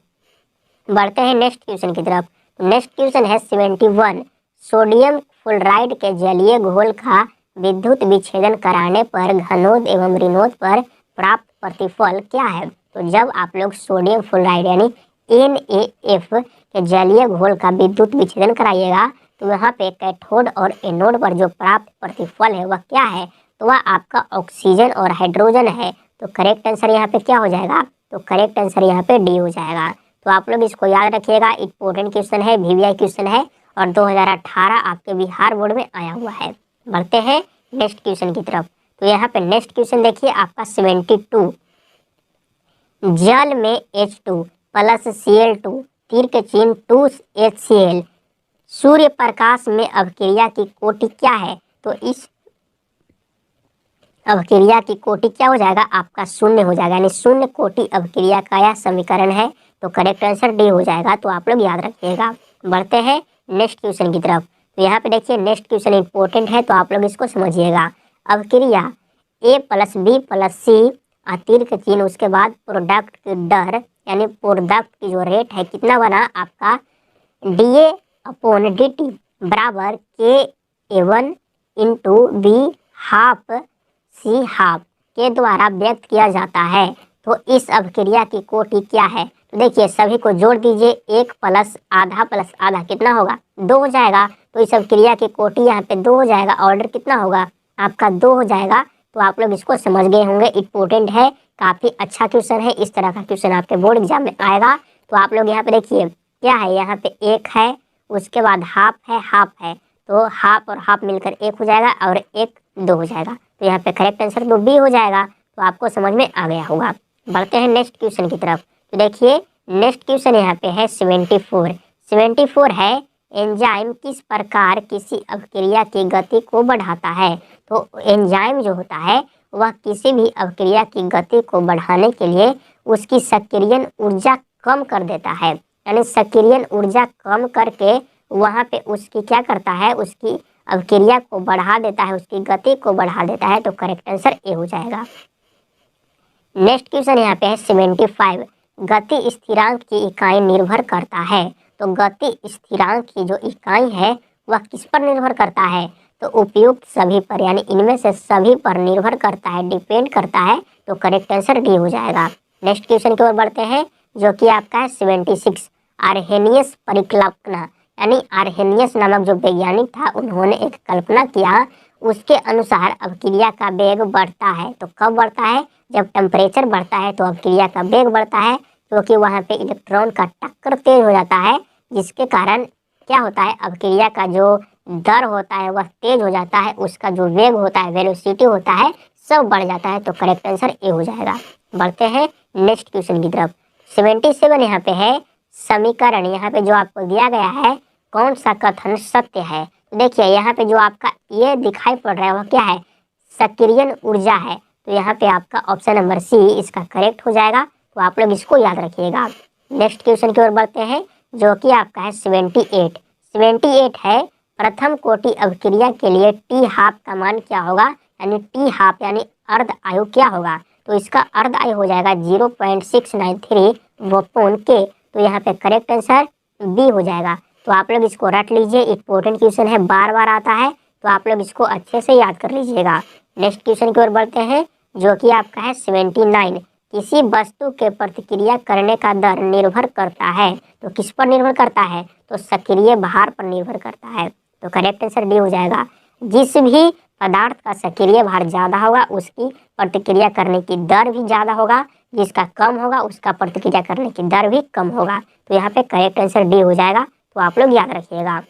बढ़ते हैं नेक्स्ट क्वेश्चन की तरफ। नेक्स्ट क्वेश्चन है 71 सोडियम फ्लोराइड के जलीय घोल का विद्युत विच्छेदन कराने पर घनोद एवं ऋणोद पर प्राप्त प्रतिफल क्या है? तो जब आप लोग सोडियम फ्लोराइड यानी NaF के जलीय घोल का विद्युत विच्छेदन कराइएगा तो यहाँ पे कैथोड और एनोड पर जो प्राप्त प्रतिफल है वह क्या है? तो वह आपका ऑक्सीजन और हाइड्रोजन है। तो करेक्ट आंसर यहाँ पे क्या हो जाएगा? तो करेक्ट आंसर यहाँ पे डी हो जाएगा। तो आप लोग इसको याद रखिएगा, इंपॉर्टेंट क्वेश्चन है, वीवीआई क्वेश्चन है और 2018 आपके बिहार बोर्ड में आया हुआ है। बढ़ते हैं नेक्स्ट क्वेश्चन की तरफ। तो यहाँ पे नेक्स्ट क्वेश्चन देखिए आपका 72 जल में H2 प्लस Cl2 तीर के चिन्ह 2HCl सूर्य प्रकाश में अभिक्रिया की कोटि क्या है? तो इस अभिक्रिया की कोटि क्या हो जाएगा? आपका शून्य हो जाएगा, यानी शून्य कोटि अभिक्रिया का यह समीकरण है। तो करेक्ट आंसर डी हो जाएगा। तो आप लोग याद रखिएगा। बढ़ते हैं नेक्स्ट क्वेश्चन की तरफ। तो यहाँ पे देखिए नेक्स्ट क्वेश्चन इंपॉर्टेंट है, तो आप लोग इसको समझिएगा। अभिक्रिया A plus B plus C तीर के चिन्ह उसके बाद प्रोडक्ट की दर यानी प्रोडक्ट की जो रेट है कितना बना आपका dA/dt बराबर Ka1 into B half C half के द्वारा व्यक्त किया जाता है। तो इस अभिक्रिया की कोटि क्या है? तो देखिए सभी को जोड़ दीजिए, 1 प्लस आधा कितना होगा? 2 हो जाएगा। तो इस अभिक्रिया की कोटि यहाँ पे 2 हो जाएगा। ऑर्डर कितना होगा? आपका 2 हो जाएगा। तो आप लोग इसको समझ गए होंगे, इंपॉर्टेंट है, काफ़ी अच्छा क्वेश्चन है। इस तरह का क्वेश्चन आपके बोर्ड एग्जाम में आएगा। तो आप लोग यहाँ पे देखिए क्या है, यहाँ पे 1 है, उसके बाद हाफ है, तो हाफ और हाफ मिलकर 1 हो जाएगा और 1 2 हो जाएगा। तो यहाँ पे करेक्ट आंसर तो बी हो जाएगा। तो आपको समझ में आ गया होगा। बढ़ते हैं नेक्स्ट क्वेश्चन की तरफ। तो देखिए नेक्स्ट क्वेश्चन यहाँ पे है 74 है एंजाइम किस प्रकार किसी अभिक्रिया की गति को बढ़ाता है? तो एंजाइम जो होता है वह किसी भी अभिक्रिया की गति को बढ़ाने के लिए उसकी सक्रियण ऊर्जा कम कर देता है, यानी सक्रियण ऊर्जा कम करके वहाँ पे उसकी क्या करता है, उसकी अभिक्रिया को बढ़ा देता है, उसकी गति को बढ़ा देता है। तो करेक्ट आंसर ए हो जाएगा। नेक्स्ट क्वेश्चन यहाँ पे है 75 गति स्थिरांक की इकाई निर्भर करता है। तो गति स्थिरांक की जो इकाई है वह किस पर निर्भर करता है? तो उपयुक्त सभी पर, यानी इनमें से सभी पर निर्भर करता है, डिपेंड करता है। तो करेक्ट आंसर डी हो जाएगा। नेक्स्ट क्वेश्चन की ओर बढ़ते हैं जो कि आपका है 76 आर्हेनियस परिकल्पना, यानी आर्हेनियस नामक जो वैज्ञानिक था उन्होंने एक कल्पना किया, उसके अनुसार अभिक्रिया का वेग बढ़ता है। तो कब बढ़ता है? जब टेम्परेचर बढ़ता है तो अभिक्रिया का वेग बढ़ता है, क्योंकि वहाँ पे इलेक्ट्रॉन का टक्कर तेज हो जाता है, जिसके कारण क्या होता है, अभिक्रिया का जो दर होता है वह तेज हो जाता है, उसका जो वेग होता है, वेलोसिटी होता है, सब बढ़ जाता है। तो करेक्ट आंसर ए हो जाएगा। बढ़ते हैं नेक्स्ट क्वेश्चन की तरफ। 77 यहाँ पे है समीकरण, यहाँ पे जो आपको दिया गया है कौन सा कथन सत्य है? तो देखिए यहाँ पे जो आपका ये दिखाई पड़ रहा है वह क्या है, सक्रियण ऊर्जा है। तो यहाँ पे आपका ऑप्शन नंबर सी इसका करेक्ट हो जाएगा। तो आप लोग इसको याद रखिएगा। नेक्स्ट क्वेश्चन की ओर बढ़ते हैं जो कि आपका है 78 है प्रथम कोटि अभिक्रिया के लिए टी हाफ का मान क्या होगा, यानी टी हाफ यानी अर्ध आयु क्या होगा? तो इसका अर्ध आयु हो जाएगा 0.693 वोपोन के। तो यहाँ पे करेक्ट आंसर बी हो जाएगा। तो आप लोग इसको रट लीजिए, इंपॉर्टेंट क्वेश्चन है, बार बार आता है, तो आप लोग इसको अच्छे से याद कर लीजिएगा। नेक्स्ट क्वेश्चन की ओर बढ़ते हैं जो कि आपका है 79 किसी वस्तु के प्रतिक्रिया करने का दर निर्भर करता है। तो किस पर निर्भर करता है? तो सक्रिय भार पर निर्भर करता है। तो करेक्ट आंसर डी हो जाएगा। जिस भी पदार्थ का सक्रिय भार ज़्यादा होगा उसकी प्रतिक्रिया करने की दर भी ज़्यादा होगा, जिसका कम होगा उसका प्रतिक्रिया करने की दर भी कम होगा। तो यहाँ पे करेक्ट आंसर डी हो जाएगा। तो आप लोग याद रखिएगा।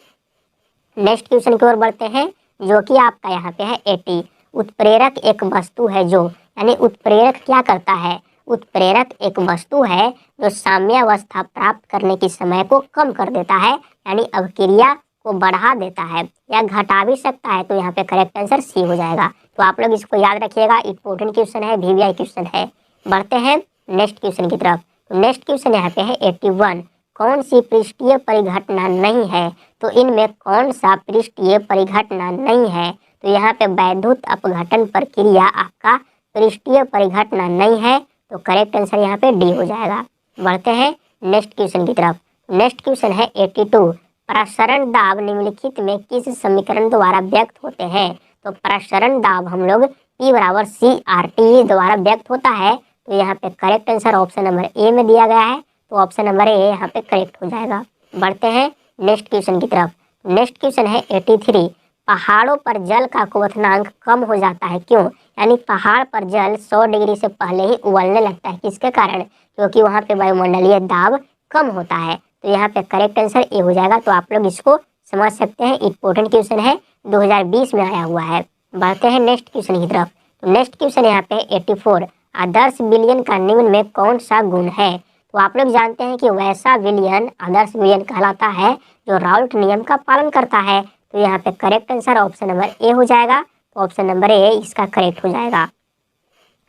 नेक्स्ट क्वेश्चन की ओर बढ़ते हैं, जो कि आपका यहाँ पे है 80। उत्प्रेरक एक वस्तु है जो, यानी उत्प्रेरक क्या करता है? उत्प्रेरक एक वस्तु है जो साम्यावस्था प्राप्त करने की समय को कम कर देता है, यानी अभिक्रिया को बढ़ा देता है या घटा भी सकता है। तो यहाँ पे करेक्ट आंसर सी हो जाएगा। तो आप लोग इसको याद रखिएगा, इंपॉर्टेंट क्वेश्चन है, VVI क्वेश्चन है। बढ़ते हैं नेक्स्ट क्वेश्चन की तरफ। तो नेक्स्ट क्वेश्चन यहाँ पे है 81। कौन सी पृष्ठीय परिघटना नहीं है? तो इनमें कौन सा पृष्ठीय परिघटना नहीं है? तो यहाँ पे वैद्युत अपघटन प्रक्रिया आपका पृष्ठीय परिघटना नहीं है। तो करेक्ट आंसर यहाँ पे डी हो जाएगा। बढ़ते हैं नेक्स्ट क्वेश्चन की तरफ। नेक्स्ट क्वेश्चन है 82। प्रसरण दाब निम्नलिखित में किस समीकरण द्वारा व्यक्त होते हैं? तो प्रसरण दाब हम लोग P बराबर CRT द्वारा व्यक्त होता है। तो यहाँ पे correct answer option number A में दिया गया है। तो ऑप्शन नंबर ए यहाँ पे करेक्ट हो जाएगा। बढ़ते हैं नेक्स्ट क्वेश्चन की तरफ। नेक्स्ट क्वेश्चन है 83। पहाड़ों पर जल का क्वथनांक कम हो जाता है, क्यों? यानी पहाड़ पर जल 100 डिग्री से पहले ही उबलने लगता है, किसके कारण? क्योंकि वहाँ पे वायुमंडलीय दाब कम होता है। तो यहाँ पे करेक्ट आंसर ए हो जाएगा। तो आप लोग इसको समझ सकते हैं, इंपॉर्टेंट क्वेश्चन है, 2020 में आया हुआ है। बढ़ते हैं नेक्स्ट क्वेश्चन की तरफ। तो नेक्स्ट क्वेश्चन यहाँ पे 84। आदर्श विलयन का निम्न में कौन सा गुण है? तो आप लोग जानते हैं कि वैसा विलयन आदर्श विलयन कहलाता है जो राउल्ट नियम का पालन करता है। तो यहाँ पे correct answer option number A हो जाएगा। तो ऑप्शन नंबर ए इसका करेक्ट हो जाएगा।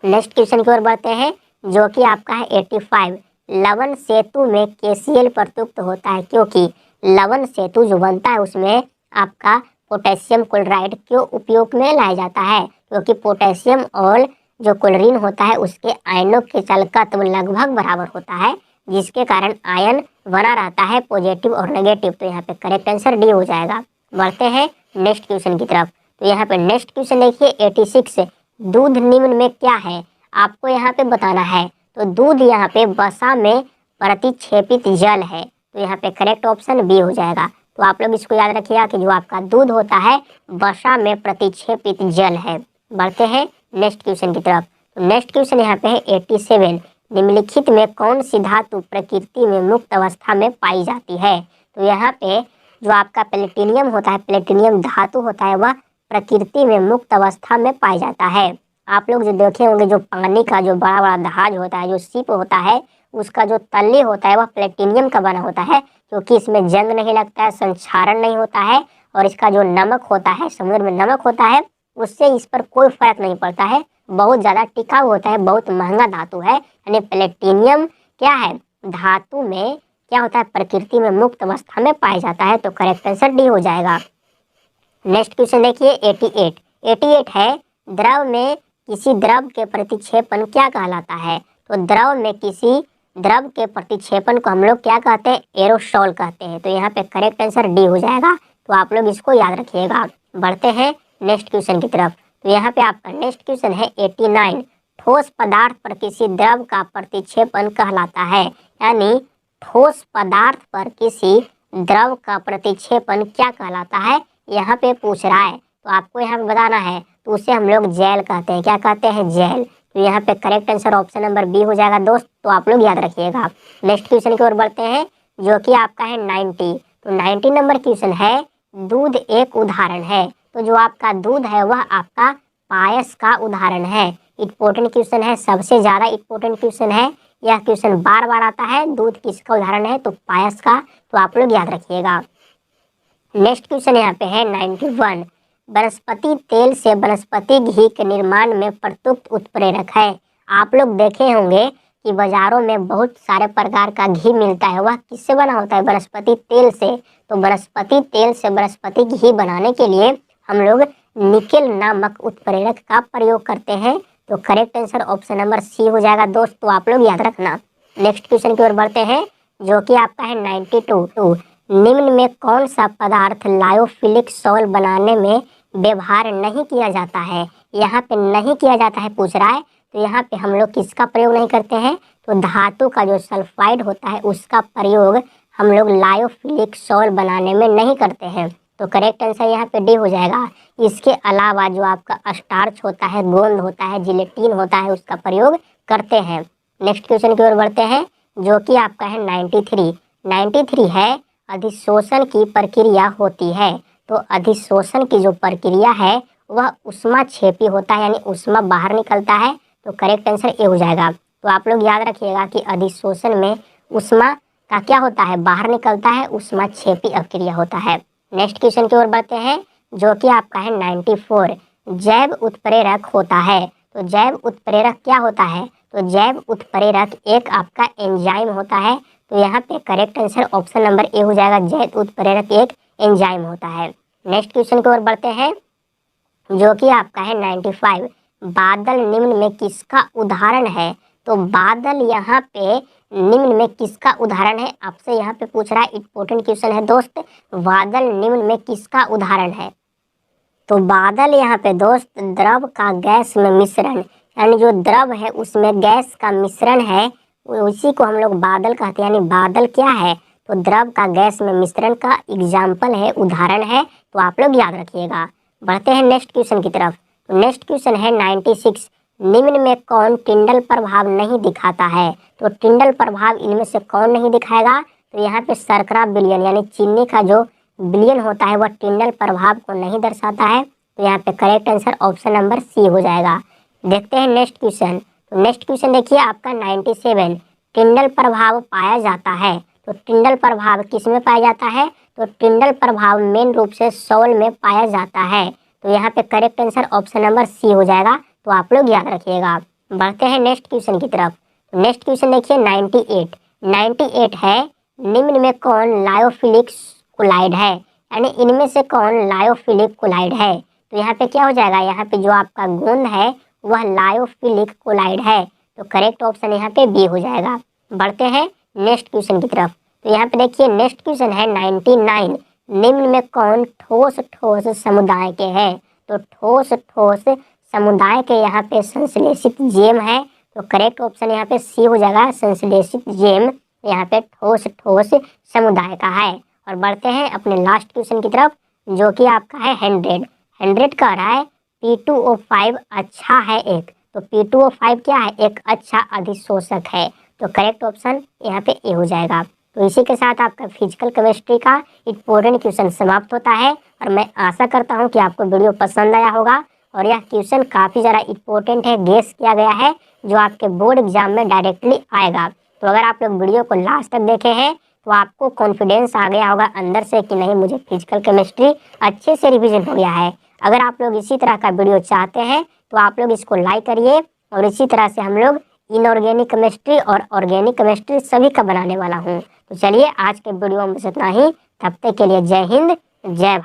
नेक्स्ट क्वेश्चन की ओर बढ़ते हैं, जो कि आपका है 85। लवण सेतु में KCl प्रयुक्त होता है, क्योंकि लवण सेतु जो बनता है उसमें आपका पोटेशियम क्लोराइड क्यों उपयोग में लाया जाता है? क्योंकि पोटेशियम और जो क्लोरीन होता है उसके आयनों के चालकत्व लगभग बराबर होता है, जिसके कारण आयन बना रहता है पॉजिटिव और नेगेटिव। तो यहाँ पे करेक्ट आंसर डी हो जाएगा। बढ़ते हैं नेक्स्ट क्वेश्चन की तरफ। तो यहाँ पे नेक्स्ट क्वेश्चन देखिए 86। दूध निम्न में क्या है? आपको यहाँ पे बताना है। तो दूध यहाँ पे वसा में प्रतिक्षेपित जल है। तो यहाँ पे करेक्ट ऑप्शन बी हो जाएगा। तो आप लोग इसको याद रखिएगा कि जो आपका दूध होता है वसा में प्रतिक्षेपित जल है। बढ़ते हैं नेक्स्ट क्वेश्चन की तरफ। तो नेक्स्ट क्वेश्चन यहाँ पे है 87। निम्नलिखित में कौन सी धातु प्रकृति में मुक्त अवस्था में पाई जाती है? तो यहाँ पे जो आपका प्लेटिनियम होता है, प्लेटिनियम धातु होता है, वह प्रकृति में मुक्त अवस्था में पाया जाता है। आप लोग जो देखे होंगे, जो पानी का जो बड़ा बड़ा जहाज होता है, जो शिप होता है, उसका जो तल्ली होता है वह प्लेटिनियम का बना होता है, क्योंकि इसमें जंग नहीं लगता है, संक्षारण नहीं होता है, और इसका जो नमक होता है, समुद्र में नमक होता है, उससे इस पर कोई फर्क नहीं पड़ता है। बहुत ज़्यादा टिकाऊ होता है, बहुत महंगा धातु है। यानी प्लेटिनियम क्या है? धातु में क्या होता है? प्रकृति में मुक्त अवस्था में पाया जाता है। तो करेक्ट आंसर डी हो जाएगा। नेक्स्ट क्वेश्चन देखिए 88 है, द्रव में किसी द्रव के प्रतिक्षेपण क्या कहलाता है? तो द्रव में किसी द्रव के प्रतिक्षेपण को हम लोग क्या कहते हैं? एरोसोल कहते हैं। तो यहाँ पे करेक्ट आंसर डी हो जाएगा। तो आप लोग इसको याद रखिएगा। बढ़ते हैं नेक्स्ट क्वेश्चन की तरफ। तो यहाँ पे आपका नेक्स्ट क्वेश्चन है 89। ठोस पदार्थ पर किसी द्रव का प्रतिक्षेपण कहलाता है, यानी ठोस पदार्थ पर किसी द्रव का प्रतिक्षेपण क्या कहलाता है? यहाँ पे पूछ रहा है, तो आपको यहाँ पे बताना है। तो उसे हम लोग जेल कहते हैं। क्या कहते हैं? जेल। तो यहाँ पे correct answer option number B हो जाएगा दोस्त। तो आप लोग याद रखिएगा। नेक्स्ट क्वेश्चन की ओर बढ़ते हैं, जो कि आपका है 90। तो 90 नंबर क्वेश्चन है, दूध एक उदाहरण है। तो जो आपका दूध है वह आपका पायस का उदाहरण है। इंपॉर्टेंट क्वेश्चन है, सबसे ज़्यादा इंपॉर्टेंट क्वेश्चन है। यह क्वेश्चन बार बार आता है। दूध किसका उदाहरण है? तो पायस का। तो आप लोग याद रखिएगा। नेक्स्ट क्वेश्चन यहाँ पे है 91। वनस्पति तेल से वनस्पति घी के निर्माण में प्रयुक्त उत्प्रेरक है। आप लोग देखे होंगे कि बाजारों में बहुत सारे प्रकार का घी मिलता है, वह किससे बना होता है? वनस्पति तेल से। तो वनस्पति तेल से वनस्पति घी बनाने के लिए हम लोग निकेल नामक उत्प्रेरक का प्रयोग करते हैं। तो correct answer option number C हो जाएगा दोस्त। तो आप लोग याद रखना। नेक्स्ट क्वेश्चन की ओर बढ़ते हैं, जो कि आपका है 92। निम्न में कौन सा पदार्थ लायोफिलिक सॉल्ट बनाने में व्यवहार नहीं किया जाता है? यहाँ पे नहीं किया जाता है पूछ रहा है। तो यहाँ पे हम लोग किसका प्रयोग नहीं करते हैं? तो धातु का जो सल्फाइड होता है उसका प्रयोग हम लोग लायोफिलिक सॉल्ट बनाने में नहीं करते हैं। तो करेक्ट आंसर यहाँ पे डी हो जाएगा। इसके अलावा जो आपका स्टार्च होता है, गोंद होता है, जिलेटिन होता है, उसका प्रयोग करते हैं। नेक्स्ट क्वेश्चन की ओर बढ़ते हैं, जो कि आपका है 93 है, अधिशोषण की प्रक्रिया होती है। तो अधिशोषण की जो प्रक्रिया है वह ऊष्माक्षेपी होता है, यानी ऊष्मा बाहर निकलता है। तो करेक्ट आंसर ए हो जाएगा। तो आप लोग याद रखिएगा कि अधिशोषण में ऊष्मा का क्या होता है, बाहर निकलता है, ऊष्माक्षेपी अक्रिया होता है। नेक्स्ट क्वेश्चन की ओर बढ़ते हैं, जो कि आपका है 94। जैव उत्प्रेरक होता है। तो जैव उत्प्रेरक क्या होता है, तो जैव उत्प्रेरक एक आपका एंजाइम होता है। तो यहाँ पे correct answer option number A हो जाएगा, जैव उत्प्रेरक एक एंजाइम होता है। नेक्स्ट क्वेश्चन की ओर बढ़ते हैं, जो कि आपका है 95। बादल निम्न में किसका उदाहरण है। तो बादल यहाँ पे निम्न में किसका उदाहरण है, आपसे यहाँ पे पूछ रहा है। इंपॉर्टेंट क्वेश्चन है दोस्त, बादल निम्न में किसका उदाहरण है। तो बादल यहाँ पे दोस्त द्रव का गैस में मिश्रण, यानी जो द्रव है उसमें गैस का मिश्रण है, उसी को हम लोग बादल कहते हैं। यानी बादल क्या है, तो द्रव का गैस में मिश्रण का एग्जाम्पल है, उदाहरण है। तो आप लोग याद रखिएगा। बढ़ते हैं नेक्स्ट क्वेश्चन की तरफ। तो नेक्स्ट क्वेश्चन है 96। निम्न में कौन टिंडल प्रभाव नहीं दिखाता है। तो टिंडल प्रभाव इनमें से कौन नहीं दिखाएगा, तो यहाँ पे शर्करा विलयन, यानी चीनी का जो विलयन होता है वह टिंडल प्रभाव को नहीं दर्शाता है। तो यहाँ पे correct answer option number C हो जाएगा। देखते हैं नेक्स्ट क्वेश्चन। तो नेक्स्ट क्वेश्चन देखिए आपका 97। टिंडल प्रभाव पाया जाता है। तो टिंडल प्रभाव किस में पाया जाता है, तो टिंडल प्रभाव मेन रूप से सॉल में पाया जाता है। तो यहाँ पे correct answer option number C हो जाएगा। तो आप लोग याद रखिएगा। बढ़ते हैं नेक्स्ट क्वेश्चन की तरफ। तो नेक्स्ट क्वेश्चन देखिए 98। 98 है, निम्न में कौन लायोफिलिक कोलाइड है, यानी इनमें से कौन लायोफिलिक कोलाइड है। तो यहाँ पे क्या हो जाएगा, यहाँ पे जो आपका गोंद है वह लायोफिलिक कोलाइड है। तो करेक्ट ऑप्शन यहाँ पे बी हो जाएगा। बढ़ते हैं नेक्स्ट क्वेश्चन की तरफ। तो यहाँ पे देखिए नेक्स्ट क्वेश्चन है 99। निम्न में कौन ठोस ठोस समुदाय के हैं। तो ठोस ठोस समुदाय के यहाँ पे संश्लेषित जेम है। तो करेक्ट ऑप्शन यहाँ पे सी हो जाएगा, संश्लेषित जेम यहाँ पे ठोस ठोस समुदाय का है। और बढ़ते हैं अपने लास्ट क्वेश्चन की तरफ, जो कि आपका है 100। 100 कह रहा है P2O5 अच्छा है एक। तो P2O5 क्या है, एक अच्छा अधिशोषक है। तो करेक्ट ऑप्शन यहाँ पे ए हो जाएगा। तो इसी के साथ आपका फिजिकल केमिस्ट्री का इंपॉर्टेंट क्वेश्चन समाप्त होता है। और मैं आशा करता हूँ कि आपको वीडियो पसंद आया होगा। और यह क्वेश्चन काफ़ी ज़्यादा इंपॉर्टेंट है, गेस किया गया है, जो आपके बोर्ड एग्जाम में डायरेक्टली आएगा। तो अगर आप लोग वीडियो को लास्ट तक देखे हैं तो आपको कॉन्फिडेंस आ गया होगा अंदर से कि नहीं, मुझे फिजिकल केमिस्ट्री अच्छे से रिवीजन हो गया है। अगर आप लोग इसी तरह का वीडियो चाहते हैं तो आप लोग इसको लाइक करिए। और इसी तरह से हम लोग इनऑर्गेनिक केमिस्ट्री और ऑर्गेनिक केमिस्ट्री सभी का बनाने वाला हूँ। तो चलिए आज के वीडियो में बस इतना ही। तब तक के लिए जय हिंद, जय भारत।